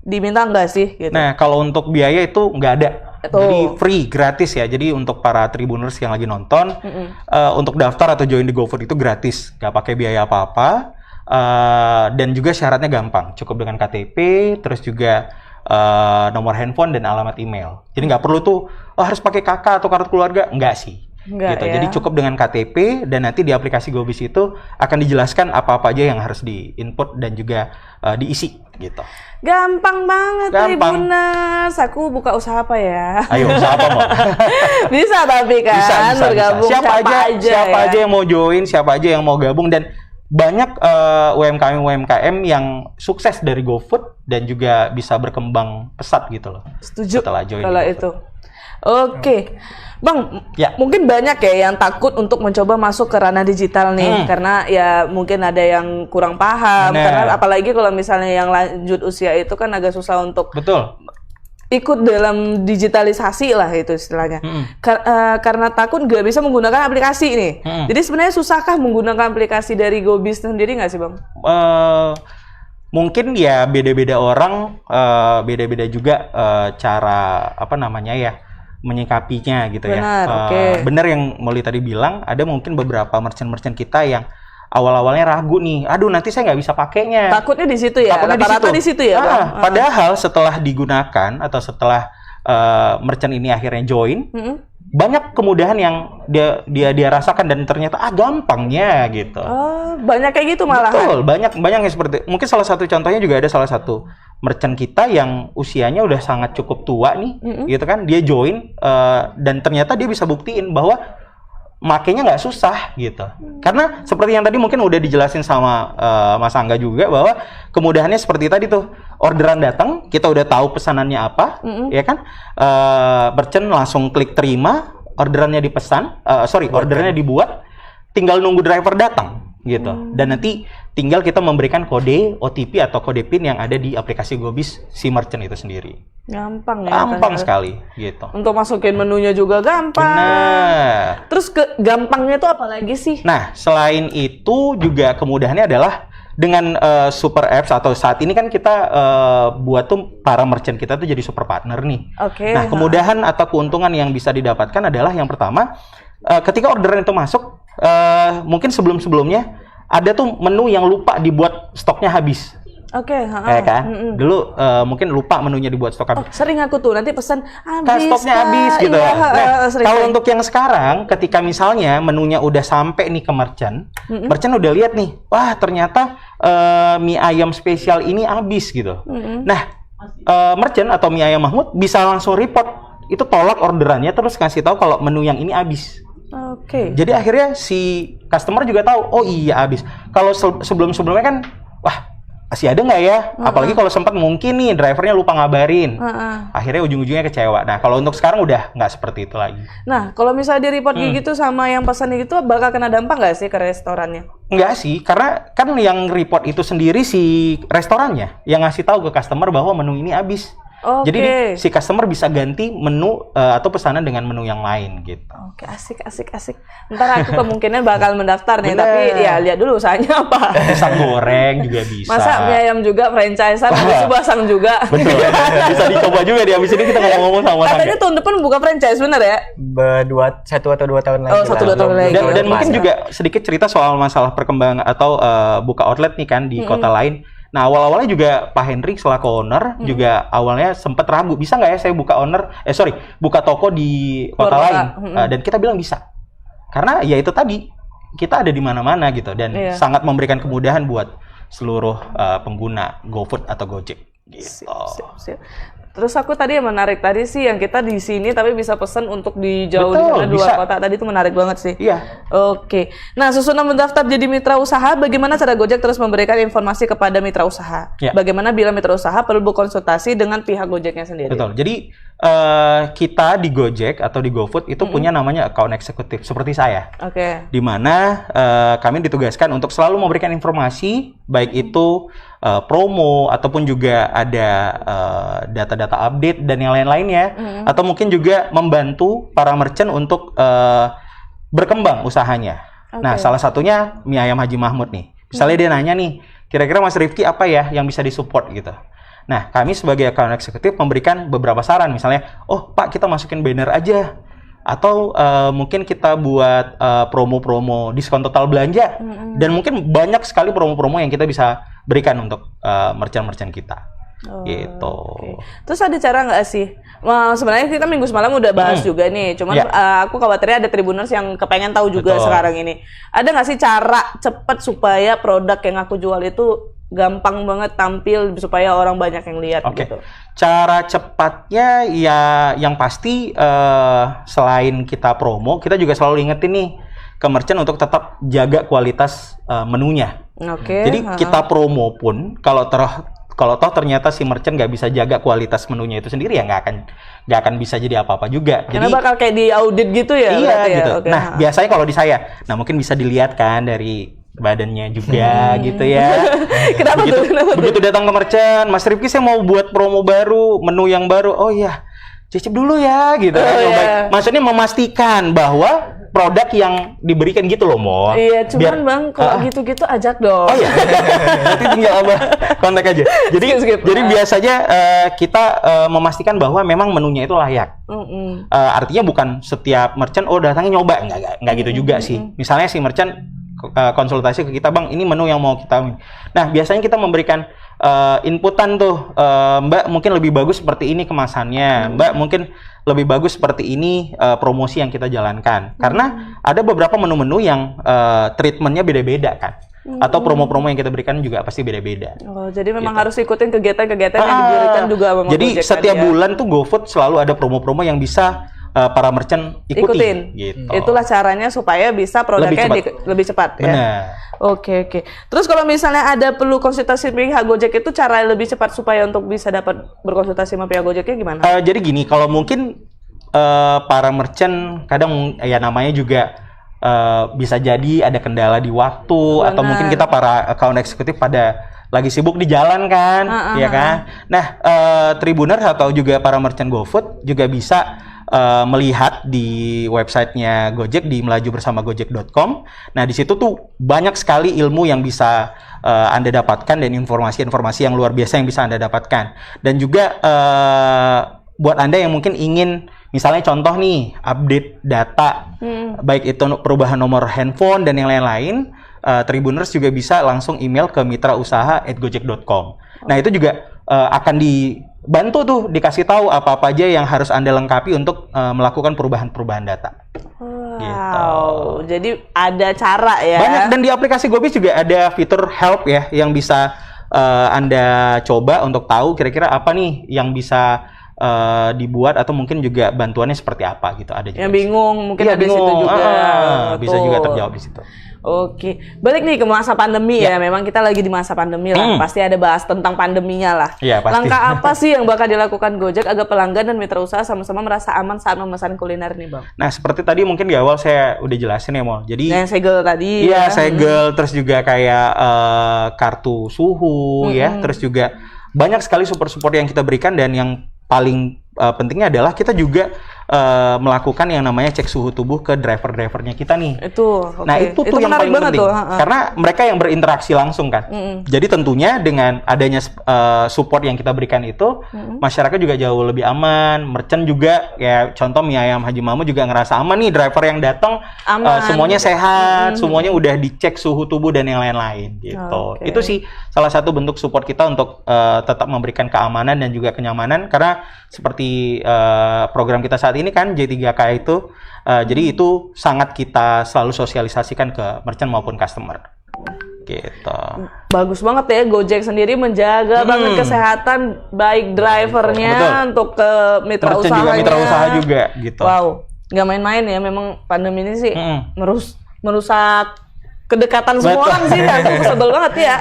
diminta nggak sih? Gitu. Nah, kalau untuk biaya itu nggak ada. Jadi free, gratis ya. Jadi untuk para Tribuners yang lagi nonton, untuk daftar atau join di GoFood itu gratis, nggak pakai biaya apa-apa. Dan juga syaratnya gampang, cukup dengan KTP, terus juga nomor handphone dan alamat email. Jadi nggak perlu tuh harus pakai KK atau kartu keluarga, nggak sih. Gitu. Ya. Jadi cukup dengan KTP dan nanti di aplikasi GoBiz itu akan dijelaskan apa-apa aja yang harus diinput dan juga diisi gitu. Gampang banget Tribuners. Aku buka usaha apa ya? Ayo, usaha apa mau? Bisa tapi kan bisa. bergabung siapa aja yang mau join, siapa aja yang mau gabung dan banyak UMKM yang sukses dari GoFood dan juga bisa berkembang pesat gitu loh. Setuju setelah join kalau itu. Oke. Bang, mungkin banyak ya yang takut untuk mencoba masuk ke ranah digital nih, karena ya mungkin ada yang kurang paham, karena apalagi kalau misalnya yang lanjut usia itu kan agak susah untuk ikut dalam digitalisasi lah itu istilahnya. Karena takut nggak bisa menggunakan aplikasi nih. Jadi sebenarnya susahkah menggunakan aplikasi dari GoBiz sendiri nggak sih Bang? Mungkin ya beda-beda orang, beda-beda juga cara menyikapinya gitu. Benar, ya. Benar yang Molly tadi bilang, ada mungkin beberapa merchant-merchant kita yang awal-awalnya ragu nih, aduh nanti saya nggak bisa pakainya. Takutnya di situ ya, rata-rata di situ ya Bang? Padahal setelah digunakan atau setelah merchant ini akhirnya join, banyak kemudahan yang dia rasakan dan ternyata gampangnya gitu. Banyak kayak gitu malah. Betul, banyak yang seperti mungkin salah satu contohnya juga ada salah satu merchant kita yang usianya udah sangat cukup tua nih, gitu kan, dia join dan ternyata dia bisa buktiin bahwa makainya nggak susah gitu. Karena seperti yang tadi mungkin udah dijelasin sama Mas Angga juga bahwa kemudahannya seperti tadi tuh, orderan datang, kita udah tahu pesanannya apa, ya kan, merchant langsung klik terima, orderannya dipesan, orderannya dibuat, tinggal nunggu driver datang gitu. Dan nanti tinggal kita memberikan kode OTP atau kode PIN yang ada di aplikasi GoBiz si merchant itu sendiri. Gampang ya. Gampang sekali gitu. Untuk masukin menunya juga gampang. Benar. Terus gampangnya itu apa lagi sih? Nah, selain itu juga kemudahannya adalah dengan super apps atau saat ini kan kita buat tuh para merchant kita tuh jadi super partner nih. Oke. Nah, kemudahan atau keuntungan yang bisa didapatkan adalah yang pertama, ketika orderan itu masuk, mungkin sebelum-sebelumnya ada tuh menu yang lupa dibuat stoknya habis. Oke, Kayak kan? Dulu mungkin lupa menunya dibuat stok habis. Sering aku tuh nanti pesan habis. Stoknya Kak. habis gitu. Iya, Nah, sering. kalau untuk yang sekarang, ketika misalnya menunya udah sampai nih ke merchant, merchant udah lihat nih, wah ternyata mie ayam spesial ini habis gitu. Nah, merchant atau mie ayam Mahmud bisa langsung report, itu tolak orderannya terus kasih tahu kalau menu yang ini habis. Oke. Jadi akhirnya si customer juga tahu, oh iya habis. Kalau sebelum-sebelumnya kan, wah masih ada nggak ya? Apalagi kalau sempat mungkin nih drivernya lupa ngabarin. Akhirnya ujung-ujungnya kecewa. Nah kalau untuk sekarang udah nggak seperti itu lagi. Nah, kalau misalnya di report kayak gitu sama yang pesan gitu, bakal kena dampak nggak sih ke restorannya? Enggak sih, karena kan yang report itu sendiri si restorannya yang ngasih tahu ke customer bahwa menu ini habis. Oke. Jadi si customer bisa ganti menu atau pesanan dengan menu yang lain gitu. Oke, asik. Ntar aku kemungkinan bakal mendaftar nih, Bener. tapi ya lihat dulu usahanya apa. Pisang goreng juga bisa. Masa mie ayam juga franchise-an, habis itu basang juga. Betul. Bisa dicoba juga di habis ini kita ngomong-ngomong sama Mas Katanya Angga. tahun depan buka franchise, bener ya? 1 atau 2 tahun lagi. Oh, 1-2 tahun lagi. Dan mungkin juga sedikit cerita soal masalah perkembangan atau buka outlet nih kan di kota lain. Nah, awal-awalnya juga Pak Henry selaku owner juga awalnya sempat ragu, bisa nggak ya saya buka toko di kota Luar lain? kota. Dan kita bilang bisa. Karena ya itu tadi, kita ada di mana-mana gitu dan Iya. sangat memberikan kemudahan buat seluruh pengguna GoFood atau Gojek gitu. Siap. Terus aku tadi yang menarik tadi sih yang kita di sini tapi bisa pesan untuk di jauh Betul, di luar bisa. kota tadi itu menarik banget sih. Iya. Oke. Nah, sesudah mendaftar jadi mitra usaha, bagaimana cara Gojek terus memberikan informasi kepada mitra usaha? Ya. Bagaimana bila mitra usaha perlu berkonsultasi dengan pihak Gojeknya sendiri? Betul. Jadi kita di Gojek atau di GoFood itu punya namanya account eksekutif seperti saya. Oke. Di mana kami ditugaskan untuk selalu memberikan informasi baik itu promo ataupun juga ada data-data update dan yang lain-lainnya atau mungkin juga membantu para merchant untuk berkembang usahanya. Nah, salah satunya mie ayam Haji Mahmud nih. Misalnya dia nanya nih, kira-kira Mas Rifki apa ya yang bisa disupport gitu. Nah, kami sebagai account eksekutif memberikan beberapa saran, misalnya, oh Pak kita masukin banner aja. Atau mungkin kita buat promo-promo diskon total belanja. Dan mungkin banyak sekali promo-promo yang kita bisa berikan untuk merchant-merchant kita. Gitu. Oke. Terus ada cara nggak sih? Sebenarnya kita minggu semalam udah bahas juga nih. Cuman Ya. aku khawatirnya ada Tribuners yang kepengen tahu juga Betul. sekarang ini. Ada nggak sih cara cepet supaya produk yang aku jual itu gampang banget tampil supaya orang banyak yang lihat Oke. gitu? Cara cepatnya ya yang pasti selain kita promo, kita juga selalu ingetin nih ke merchant untuk tetap jaga kualitas menunya. Oke. Jadi kita promo pun kalau toh ternyata si merchant nggak bisa jaga kualitas menunya itu sendiri ya nggak akan bisa jadi apa-apa juga. Karena Jadi bakal kayak di audit gitu ya? iya berarti ya? gitu. Oke, Nah biasanya kalau di saya, nah mungkin bisa dilihat kan dari badannya juga gitu ya. Kenapa tuh? Kenapa tuh? Begitu datang ke merchant, Mas Rifki saya mau buat promo baru, menu yang baru. Oh iya, cicip dulu ya gitu. kan. iya. Maksudnya memastikan bahwa produk yang diberikan gitu loh, Mo. Iya, cuman Biar- Bang, kalau gitu-gitu ajak dong. Oh iya, nanti tinggal Abah kontak aja. Jadi Skip. jadi biasanya kita memastikan bahwa memang menunya itu layak. Artinya bukan setiap merchant datangnya nyoba, nggak gitu juga sih. Misalnya si merchant konsultasi ke kita, Bang, ini menu yang mau kita. Nah, biasanya kita memberikan inputan tuh, Mbak mungkin lebih bagus seperti ini kemasannya, Mbak mungkin lebih bagus seperti ini promosi yang kita jalankan. Karena ada beberapa menu-menu yang treatmentnya beda-beda kan. atau promo-promo yang kita berikan juga pasti beda-beda. Oh, jadi memang harus ikutin kegiatan-kegiatan yang diberikan juga sama Jadi Gojek setiap tadi ya. bulan tuh GoFood selalu ada promo-promo yang bisa para merchant ikutin. Gitu. Itulah caranya supaya bisa produknya lebih cepat ya. Benar. Oke. Terus kalau misalnya ada perlu konsultasi pihak Gojek itu cara lebih cepat supaya untuk bisa dapat berkonsultasi sama pihak Gojeknya gimana? Jadi gini, kalau mungkin para merchant kadang ya namanya juga bisa jadi ada kendala di waktu atau mungkin kita para account eksekutif pada lagi sibuk di jalan kan, ya kan. Nah, Tribuners atau juga para merchant GoFood juga bisa melihat di websitenya Gojek di melajubersamagojek.com. Nah, di situ tuh banyak sekali ilmu yang bisa Anda dapatkan dan informasi-informasi yang luar biasa yang bisa Anda dapatkan. Dan juga buat Anda yang mungkin ingin misalnya contoh nih update data, baik itu perubahan nomor handphone dan yang lain-lain, Tribuners juga bisa langsung email ke mitrausaha@gojek.com. Nah, itu juga akan dibantu tuh dikasih tahu apa-apa aja yang harus Anda lengkapi untuk melakukan perubahan-perubahan data. Wow, jadi ada cara ya. Banyak, dan di aplikasi GoBiz juga ada fitur help ya yang bisa Anda coba untuk tahu kira-kira apa nih yang bisa dibuat atau mungkin juga bantuannya seperti apa gitu. Ada juga. Yang bingung mungkin Iya, ada di situ juga. Bisa juga terjawab di situ. Oke, balik nih ke masa pandemi ya. Memang kita lagi di masa pandemi lah. Pasti ada bahas tentang pandeminya lah. Iya, pasti. Langkah apa sih yang bakal dilakukan Gojek agar pelanggan dan mitra usaha sama-sama merasa aman saat memesan kuliner nih, Bang? Nah, seperti tadi mungkin di awal saya udah jelasin ya, Mol. Jadi Yang segel tadi. iya, segel, terus juga kayak kartu suhu ya, terus juga banyak sekali support-support yang kita berikan, dan yang paling pentingnya adalah kita juga melakukan yang namanya cek suhu tubuh ke driver-drivernya kita nih. Itu. Okay. Nah, itu tuh yang paling penting. Karena mereka yang berinteraksi langsung kan. Jadi tentunya dengan adanya support yang kita berikan itu, masyarakat juga jauh lebih aman, merchant juga ya, contoh mie ayam Haji Mamu juga ngerasa aman nih, driver yang datang semuanya sehat, semuanya udah dicek suhu tubuh dan yang lain-lain gitu. Okay. Itu sih salah satu bentuk support kita untuk tetap memberikan keamanan dan juga kenyamanan, karena seperti program kita saat ini kan J3K itu, jadi itu sangat kita selalu sosialisasikan ke merchant maupun customer gitu. Bagus banget ya, Gojek sendiri menjaga banget kesehatan baik drivernya. Betul. Untuk ke mitra Merchant usahanya. juga, mitra usaha juga gitu. Wow, nggak main-main ya, memang pandemi ini sih merusak kedekatan semua orang sih. Aku sebel banget ya.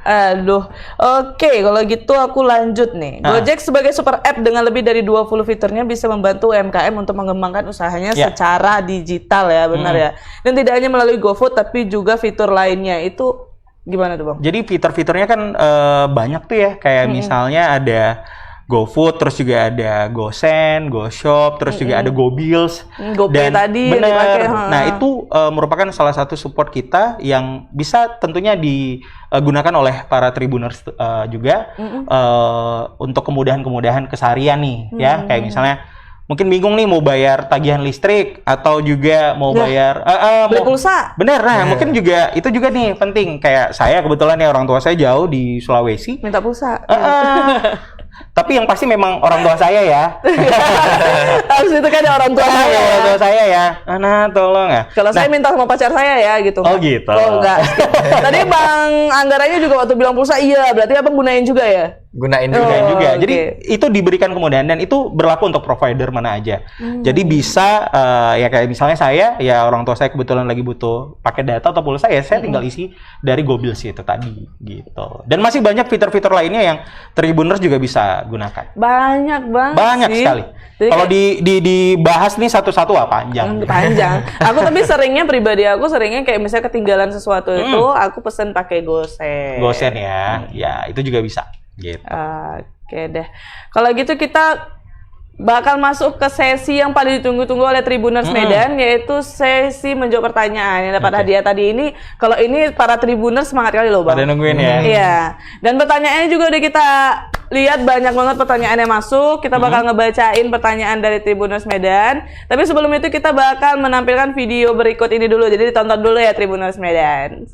Aduh, oke, kalau gitu aku lanjut nih. Gojek sebagai super app dengan lebih dari 20 fiturnya bisa membantu UMKM untuk mengembangkan usahanya secara digital ya, benar ya. Dan tidak hanya melalui GoFood tapi juga fitur lainnya. Itu gimana tuh, Bang? Jadi fitur-fiturnya kan banyak tuh ya, kayak misalnya ada GoFood, terus juga ada GoSend, GoShop, terus juga ada GoBills. GoPay tadi yang dipakai. Nah, itu merupakan salah satu support kita yang bisa tentunya digunakan oleh para Tribuners juga untuk kemudahan-kemudahan keseharian nih ya, kayak misalnya mungkin bingung nih mau bayar tagihan listrik atau juga mau bayar beli pulsa. Bener, nah mungkin juga itu juga nih penting. Kayak saya kebetulan ya, orang tua saya jauh di Sulawesi. Minta pulsa. Tapi yang pasti memang orang tua saya ya. Harus itu kan orang tua saya. Orang tua saya ya. Nah, tolong ya. Kalau saya minta sama pacar saya ya gitu. Oh gitu. Oh enggak. Tadi Bang Anggaranya juga waktu bilang pulsa, iya berarti Abang gunain juga ya? Gunain juga. oke. Jadi itu diberikan kemudahan, dan itu berlaku untuk provider mana aja. Jadi bisa ya kayak misalnya saya ya, orang tua saya kebetulan lagi butuh pakai data atau pulsa ya, saya tinggal isi dari GoBills itu tadi gitu. Dan masih banyak fitur-fitur lainnya yang Tribuners juga bisa gunakan. Banyak banget. Banyak sih. sekali. Jadi Kalau dibahas nih satu-satu panjang. panjang. Aku tapi pribadi aku seringnya kayak misalnya ketinggalan sesuatu itu, aku pesen pakai GoSend. GoSend ya. Ya, itu juga bisa. Gitu. Oke deh. Kalau gitu kita bakal masuk ke sesi yang paling ditunggu-tunggu oleh Tribuners Medan, yaitu sesi menjawab pertanyaan. Yang dapat hadiah tadi ini, kalau ini para Tribuners semangat kali loh, Bang. Pada nungguin ya. Iya. Dan pertanyaannya juga udah kita lihat, banyak banget pertanyaan yang masuk. Kita bakal ngebacain pertanyaan dari Tribuners Medan. Tapi sebelum itu kita bakal menampilkan video berikut ini dulu. Jadi ditonton dulu ya Tribuners Medan.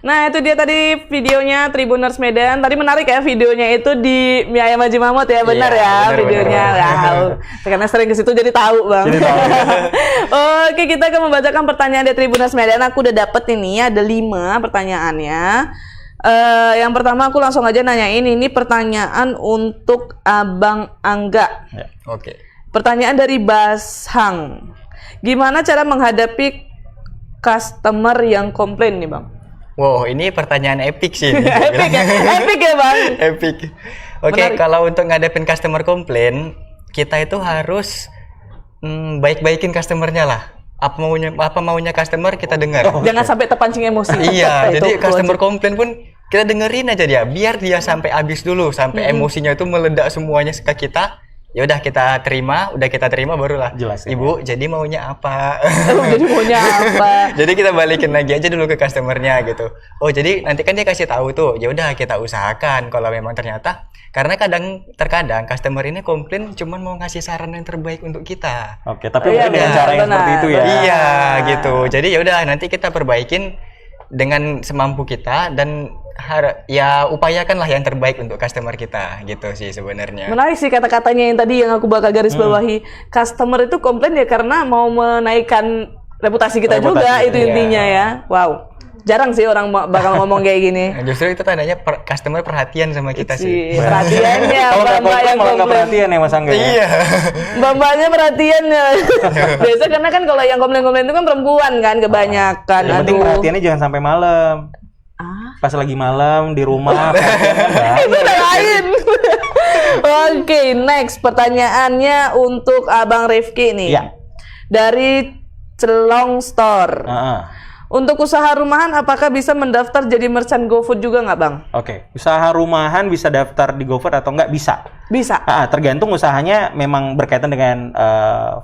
Nah, itu dia tadi videonya Tribuners Medan. Tadi menarik ya videonya itu di Mie Ayam Haji Mahmud ya, benar Iya, ya benar, videonya. Wow. Karena sering ke situ jadi tahu, Bang. Oke, kita akan membacakan pertanyaan dari Tribuners Medan. Aku udah dapet ini, ada 5 pertanyaannya. Yang pertama aku langsung aja nanyain, ini pertanyaan untuk Abang Angga. Ya, oke. Pertanyaan dari Bashang. Gimana cara menghadapi customer yang komplain nih, Bang? Wow, ini pertanyaan epic sih. Epic ya? Epic ya, Bang? Epic. Oke, Menarik. kalau untuk ngadepin customer komplain, kita itu harus baik-baikin customernya lah. Apa maunya customer kita dengar. Jangan sampai terpancing emosi. Iya, Itu jadi wajib. customer komplain pun kita dengerin aja dia, biar dia sampai habis dulu, sampai emosinya itu meledak semuanya ke kita. Ya udah kita terima barulah. Jelasin. Ibu, jadi maunya apa? Jadi maunya apa? Jadi kita balikin lagi aja dulu ke customernya gitu. Oh, jadi nanti kan dia kasih tahu tuh. Ya udah kita usahakan kalau memang ternyata, karena terkadang customer ini komplain cuman mau ngasih saran yang terbaik untuk kita. Oke, tapi Iya, mungkin dengan benar, cara yang benar. seperti itu ya. Iya, gitu. Jadi ya udah nanti kita perbaikin dengan semampu kita dan ya upayakanlah yang terbaik untuk customer kita gitu sih sebenarnya. Menarik sih kata-katanya yang tadi yang aku bakal garis bawahi. Customer itu komplain ya karena mau menaikkan reputasi kita Reputasi, juga, itu iya. intinya ya. Wow. Jarang sih orang bakal ngomong kayak gini. Nah, justru itu tandanya customer perhatian sama kita sih. Perhatiannya Kalau nggak mbak-mbak komplain yang malah nggak komplain. perhatian ya Mas Angga ya? Iya. Mbak-mbaknya perhatian ya. Biasa karena kan kalau yang komplain-komplain itu kan perempuan kan kebanyakan. Yang penting perhatiannya jangan sampai malam. Pas lagi malam di rumah perhatian kan bahaya. Itu udah lain. Oke, next pertanyaannya untuk Abang Rifki nih. Iya. Dari Celong Store. Heeh. Untuk usaha rumahan apakah bisa mendaftar jadi merchant GoFood juga nggak, Bang? Oke, usaha rumahan bisa daftar di GoFood atau enggak? Bisa. Bisa. Tergantung usahanya memang berkaitan dengan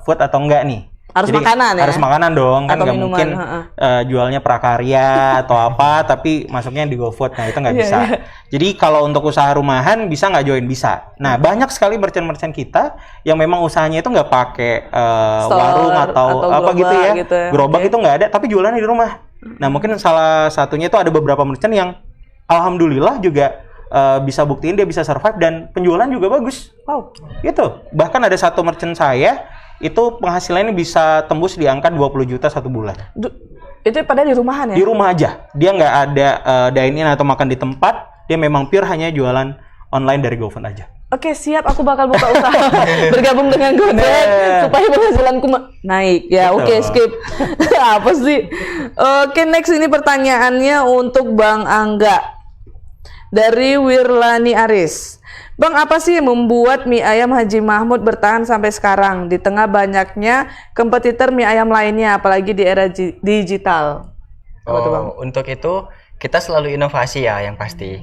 food atau enggak nih. Harus makanan ya? Harus makanan dong, kan Atau nggak minuman, mungkin jualnya prakarya atau apa, tapi masuknya di GoFood. Nah itu nggak Iya, bisa. iya. Jadi kalau untuk usaha rumahan bisa nggak join? Bisa. Nah banyak sekali merchant-merchant kita yang memang usahanya itu nggak pakai Store warung atau apa gerobak gitu ya. gitu ya. Gerobak Oke. itu nggak ada, tapi jualannya di rumah. Nah mungkin salah satunya itu ada beberapa merchant yang alhamdulillah juga bisa buktiin dia bisa survive dan penjualan juga bagus. Wow. Gitu. Bahkan ada satu merchant saya itu penghasilannya bisa tembus di angka 20 juta satu bulan. Itu padahal di rumahan ya? Di rumah aja. Dia nggak ada dine-in atau makan di tempat. Dia memang pure hanya jualan online dari GoFood aja. Oke, siap. Aku bakal buka usaha bergabung dengan GoFood supaya penghasilanku naik. Ya, Betul. oke, skip. Apa sih? Oke, next ini pertanyaannya untuk Bang Angga. Dari Wirlani Aris. Bang, apa sih yang membuat mie ayam Haji Mahmud bertahan sampai sekarang di tengah banyaknya kompetitor mie ayam lainnya, apalagi di era digital? Apa tuh, Bang? Untuk itu kita selalu inovasi ya yang pasti.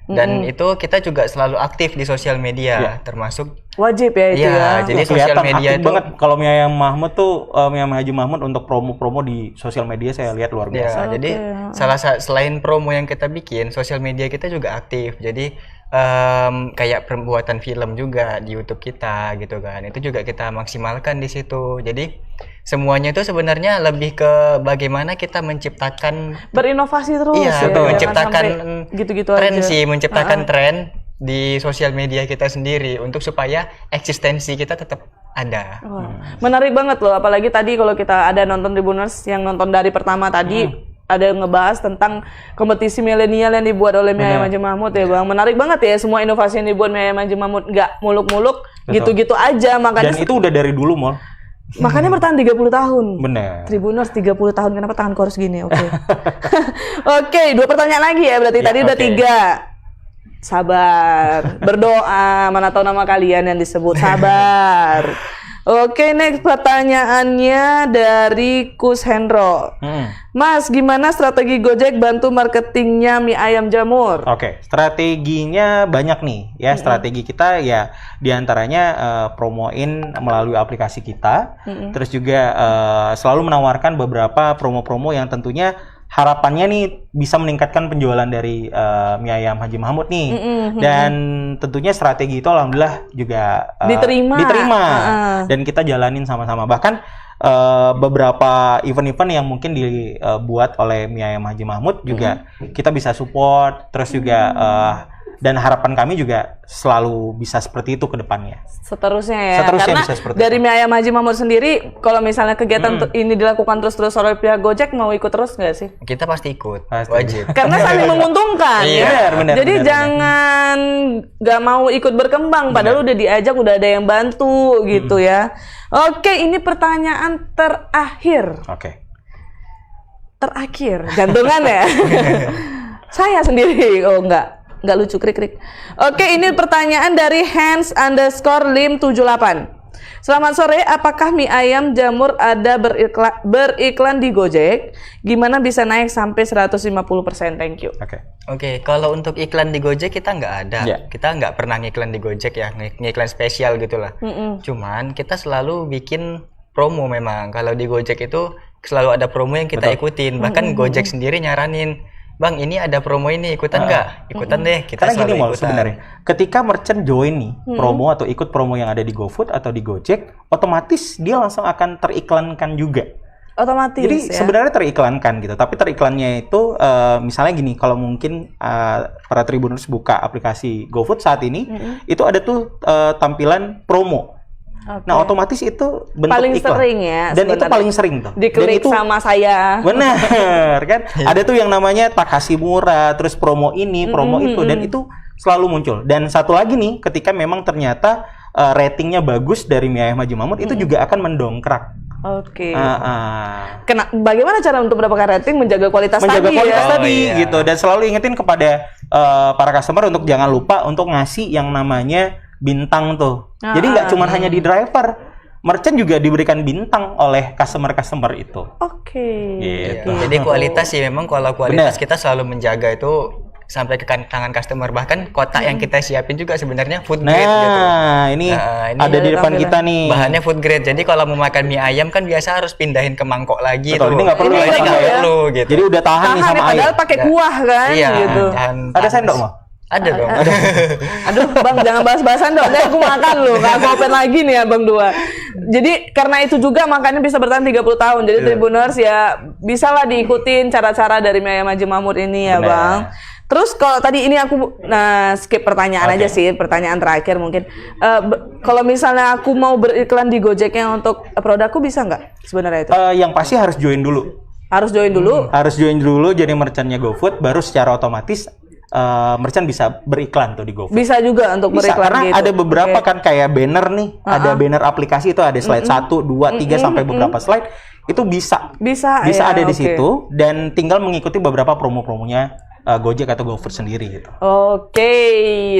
Dan itu kita juga selalu aktif di sosial media, termasuk Wajib ya itu Iya, ya. jadi sosial Kelihatan media aktif itu banget kalau Mie Ayam Mahmud tuh Mie Ayam Haji Mahmud untuk promo-promo di sosial media saya lihat luar ya, biasa. jadi selain promo yang kita bikin, sosial media kita juga aktif. Jadi kayak pembuatan film juga di YouTube kita gitu kan. Itu juga kita maksimalkan di situ. Jadi semuanya itu sebenarnya lebih ke bagaimana kita menciptakan Berinovasi terus iya, ya. betul, Jangan menciptakan sampai gitu-gitu tren aja. sih, menciptakan tren di sosial media kita sendiri untuk supaya eksistensi kita tetap ada. Wah, menarik banget loh, apalagi tadi kalau kita ada nonton Tribuners yang nonton dari pertama tadi ada ngebahas tentang kompetisi milenial yang dibuat oleh Mie Ayam Haji Mahmud ya Bang. Menarik banget ya semua inovasi yang dibuat Mie Ayam Haji Mahmud, nggak muluk-muluk, Betul. gitu-gitu aja. Makanya Dan itu udah dari dulu, Mol. makanya bertahan 30 tahun. Bener. Tribuners 30 tahun, kenapa tanganku harus gini? Oke. Oke, 2 pertanyaan lagi ya, berarti Ya, tadi udah oke. 3. Sabar, berdoa, mana tahu nama kalian yang disebut, sabar. Oke, next pertanyaannya dari Kus Hendro. Mas, gimana strategi Gojek bantu marketingnya mie ayam jamur? Oke, strateginya banyak nih ya. Strategi kita ya diantaranya promoin melalui aplikasi kita, terus juga selalu menawarkan beberapa promo-promo yang tentunya harapannya nih bisa meningkatkan penjualan dari mie ayam Haji Mahmud nih. Dan tentunya strategi itu alhamdulillah juga Diterima. Dan kita jalanin sama-sama. Bahkan beberapa event-event yang mungkin dibuat oleh mie ayam Haji Mahmud juga kita bisa support, terus juga dan harapan kami juga selalu bisa seperti itu ke depannya. Seterusnya ya. Seterusnya Karena bisa seperti dari itu. mie ayam Haji Mahmud sendiri, kalau misalnya kegiatan ini dilakukan terus-terus oleh pihak Gojek, mau ikut terus nggak sih? Kita pasti ikut, Pasti. wajib. Karena saling menguntungkan. Iya, benar. Jadi jangan nggak mau ikut berkembang, padahal udah diajak, udah ada yang bantu gitu ya. Oke, ini pertanyaan terakhir. Oke. Terakhir, gantungan ya. Saya sendiri, oh nggak lucu krik. Oke, ini pertanyaan dari Hans_lim78. Selamat sore, apakah mie ayam jamur ada beriklan di Gojek? Gimana bisa naik sampai 150%? Thank you. Oke, kalau untuk iklan di Gojek kita nggak ada. Ya. Kita nggak pernah ngiklan di Gojek ya, ngiklan spesial gitulah. Cuman kita selalu bikin promo memang. Kalau di Gojek itu selalu ada promo yang kita ikutin. Bahkan Gojek sendiri nyaranin, Bang, ini ada promo ini, ikutan nggak? Ikutan deh, kita Karena selalu gini Mol, ikutan. sebenarnya ketika merchant join nih promo atau ikut promo yang ada di GoFood atau di Gojek, otomatis dia langsung akan teriklankan juga. Otomatis Jadi ya. sebenarnya teriklankan gitu, tapi teriklannya itu misalnya gini, kalau mungkin para Tribuners buka aplikasi GoFood saat ini, itu ada tuh tampilan promo. Oke. Nah, otomatis itu bentuk Paling iklan. sering ya, Dan itu sebenarnya. paling sering tuh. Dan Diklik itu sama saya. benar kan? Ada tuh yang namanya Takasi murah, terus promo ini, promo itu, dan itu selalu muncul. Dan satu lagi nih, ketika memang ternyata ratingnya bagus dari mie ayam Haji Mahmud, itu juga akan mendongkrak. Oke. Bagaimana Bagaimana cara untuk mendapatkan rating, menjaga kualitas menjaga tadi kualitas ya? tadi iya. gitu, dan selalu ingetin kepada para customer untuk jangan lupa untuk ngasih yang namanya bintang tuh. Jadi nggak cuma hanya di driver, merchant juga diberikan bintang oleh customer itu. Oke. Gitu. Jadi kualitas sih memang, kalau kualitas Benar. kita selalu menjaga itu sampai ke tangan customer. Bahkan kotak yang kita siapin juga sebenarnya food grade gitu. Ini Nah, ini ada di depan tampilan. kita nih. Bahannya food grade. Jadi kalau mau makan mie ayam kan biasa harus pindahin ke mangkok lagi Betul, tuh. ini nggak perlu Ini ya, nggak sama perlu ya. ya. perlu gitu. Jadi udah tahan nih Tahan sama ya, air. padahal pakai kuah kan Iya, gitu. Ada sendok mau? Ada dong. Aduh bang, jangan bahas-bahasan dong. Nanti aku makan loh, aku open lagi nih abang dua. Jadi karena itu juga makanya bisa bertahan 30 tahun. Jadi Tribuners ya bisalah diikutin cara-cara dari mie ayam Haji Mahmud ini ya Benar. bang. Terus kalau tadi ini aku skip pertanyaan aja sih, pertanyaan terakhir mungkin. Kalau misalnya aku mau beriklan di Gojeknya untuk produkku bisa nggak sebenarnya itu? Yang pasti harus join dulu. Harus join dulu. Harus join dulu jadi merchantnya GoFood, baru secara otomatis merchant bisa beriklan tuh di GoFood. Bisa juga untuk Bisa, beriklan karena gitu. ada beberapa Oke. kan kayak banner nih, ada banner aplikasi itu ada slide 1, 2, 3 sampai beberapa slide itu bisa Bisa ya, ada di oke. situ, dan tinggal mengikuti beberapa promonya Gojek atau GoFood sendiri gitu. Oke,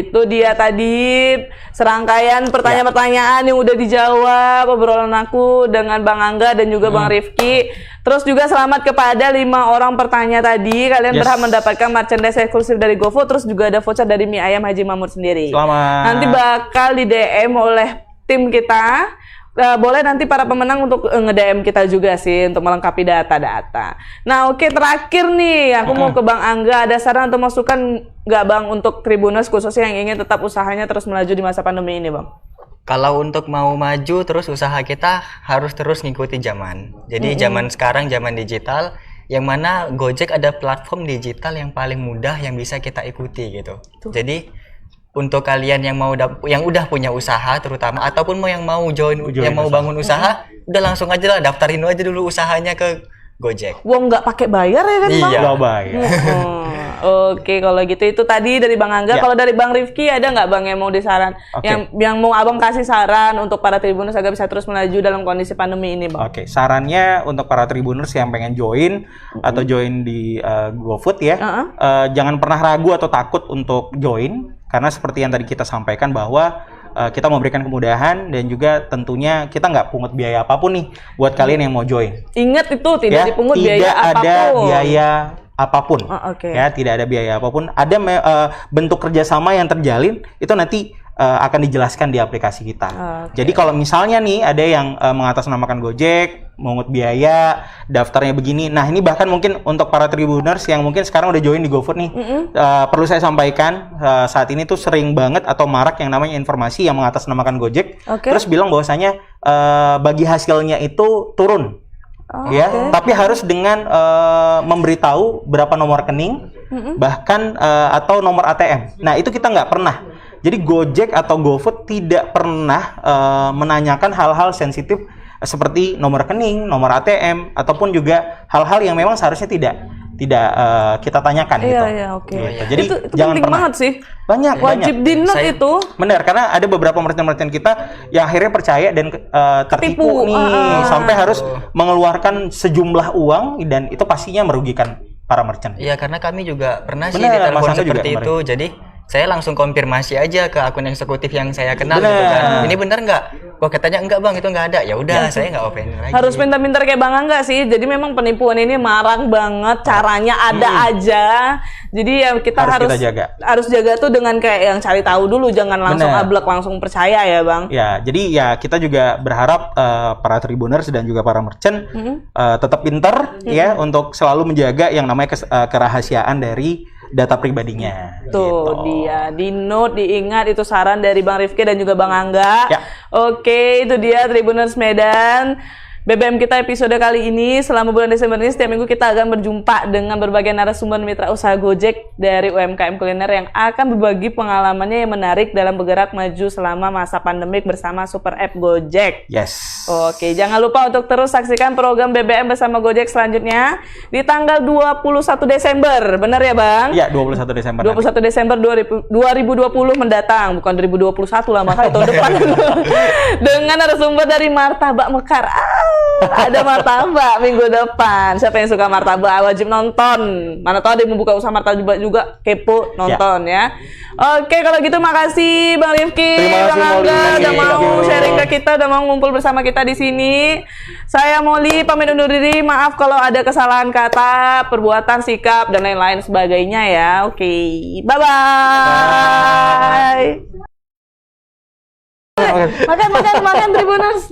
itu dia tadi serangkaian pertanyaan-pertanyaan yang udah dijawab obrolan aku dengan Bang Angga dan juga Bang Rifki. Terus juga selamat kepada 5 orang pertanya tadi. Kalian Yes. berhak mendapatkan merchandise eksklusif dari GoFood. Terus juga ada voucher dari mie ayam Haji Mahmud sendiri. Selamat. Nanti bakal di DM oleh tim kita. Boleh nanti para pemenang untuk nge-DM kita juga sih untuk melengkapi data-data. Nah, oke, terakhir nih aku mau ke Bang Angga, ada saran atau masukan nggak Bang untuk Tribuners khususnya yang ingin tetap usahanya terus melaju di masa pandemi ini, Bang? Kalau untuk mau maju terus usaha kita harus terus ngikuti zaman. Jadi zaman sekarang zaman digital, yang mana Gojek ada platform digital yang paling mudah yang bisa kita ikuti gitu. Jadi untuk kalian yang mau yang udah punya usaha terutama, ataupun yang mau join yang mau bangun usaha, udah langsung aja lah daftarin aja dulu usahanya ke Gojek. Wong nggak pakai bayar ya kan, Bang? Iya. Nggak bayar. Oke, kalau gitu itu tadi dari Bang Angga. Ya. Kalau dari Bang Rifki ada nggak Bang yang mau disaran? Oke. Yang mau Abang kasih saran untuk para Tribuners agar bisa terus melaju dalam kondisi pandemi ini, Bang? Oke, sarannya untuk para Tribuners yang pengen join atau join di GoFood ya, jangan pernah ragu atau takut untuk join, karena seperti yang tadi kita sampaikan bahwa kita memberikan kemudahan dan juga tentunya kita nggak pungut biaya apapun nih buat kalian yang mau join. Ingat itu tidak Ya, dipungut tidak biaya ada apapun. biaya apapun. Oh, oke. Ya, tidak ada biaya apapun. Ada bentuk kerjasama yang terjalin itu nanti akan dijelaskan di aplikasi kita. Jadi kalau misalnya nih ada yang mengatasnamakan Gojek, mengut biaya, daftarnya begini. Nah, ini bahkan mungkin untuk para Tribuners yang mungkin sekarang udah join di GoFood nih, perlu saya sampaikan saat ini tuh sering banget atau marak yang namanya informasi yang mengatasnamakan Gojek, terus bilang bahwasanya bagi hasilnya itu turun. Ya, tapi harus dengan memberitahu berapa nomor rekening, bahkan atau nomor ATM. Nah, itu kita nggak pernah. Jadi Gojek atau GoFood tidak pernah menanyakan hal-hal sensitif seperti nomor rekening, nomor ATM, ataupun juga hal-hal yang memang seharusnya tidak kita tanyakan gitu. Iya, oke. Gitu. Jadi itu jangan penting pernah. banget sih. Banyak. Wajib di-note itu. Benar, karena ada beberapa merchant-merchant kita yang akhirnya percaya dan tertipu nih, sampai harus mengeluarkan sejumlah uang dan itu pastinya merugikan para merchant. Iya, karena kami juga pernah sih Benar, ditelepon Mas Angga seperti juga itu. Jadi saya langsung konfirmasi aja ke akun eksekutif yang saya kenal gitu kan. Ini benar nggak? Kok katanya enggak bang, itu nggak ada. Ya udah, saya nggak open lagi. Harus pintar-pintar kayak Bang Angga sih. Jadi memang penipuan ini marak banget, caranya ada aja. Jadi ya kita harus jaga tuh dengan kayak yang cari tahu dulu, jangan langsung ablek langsung percaya ya Bang. Ya, jadi ya kita juga berharap para Tribuners dan juga para merchant tetap pintar ya untuk selalu menjaga yang namanya kerahasiaan dari data pribadinya. Tuh dia, di note, diingat, itu saran dari Bang Rifki dan juga Bang Angga. Ya. Oke, itu dia Tribuners Medan. BBM kita episode kali ini selama bulan Desember ini setiap minggu kita akan berjumpa dengan berbagai narasumber mitra usaha Gojek dari UMKM kuliner yang akan berbagi pengalamannya yang menarik dalam bergerak maju selama masa pandemik bersama Super App Gojek. Yes. Oke, jangan lupa untuk terus saksikan program BBM bersama Gojek selanjutnya di tanggal 21 Desember. Benar ya, Bang? Ya, 21 Desember. 21 Desember 2020 mendatang, bukan 2021 lah, makanya tahun depan. Dengan narasumber dari Martabak Mekar. Ada martabak minggu depan. Siapa yang suka martabak wajib nonton. Mana tahu ada yang membuka usaha martabak juga, kepo nonton ya. Oke, kalau gitu makasih Bang Rifki, Bang Angga udah mau sharing ke kita, udah mau ngumpul bersama kita di sini. Saya Molly pamit undur diri. Maaf kalau ada kesalahan kata, perbuatan, sikap dan lain-lain sebagainya ya. Oke, bye-bye. Makan Tribuners.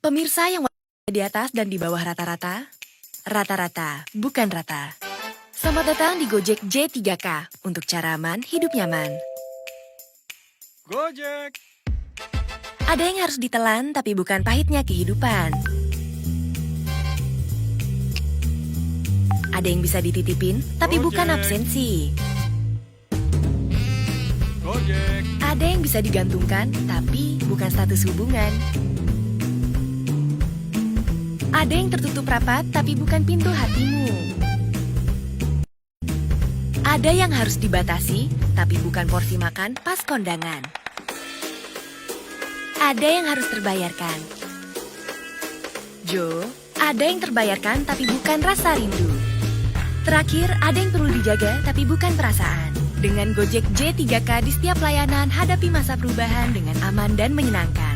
Pemirsa yang di atas dan di bawah rata-rata, rata-rata bukan rata. Selamat datang di Gojek J3K untuk cara aman, hidup nyaman. Gojek. Ada yang harus ditelan tapi bukan pahitnya kehidupan. Ada yang bisa dititipin tapi bukan absensi. Gojek. Ada yang bisa digantungkan tapi bukan status hubungan. Ada yang tertutup rapat tapi bukan pintu hatimu. Ada yang harus dibatasi tapi bukan porsi makan pas kondangan. Ada yang harus terbayarkan. Jo, ada yang terbayarkan tapi bukan rasa rindu. Terakhir, ada yang perlu dijaga tapi bukan perasaan. Dengan Gojek J3K di setiap layanan, hadapi masa perubahan dengan aman dan menyenangkan.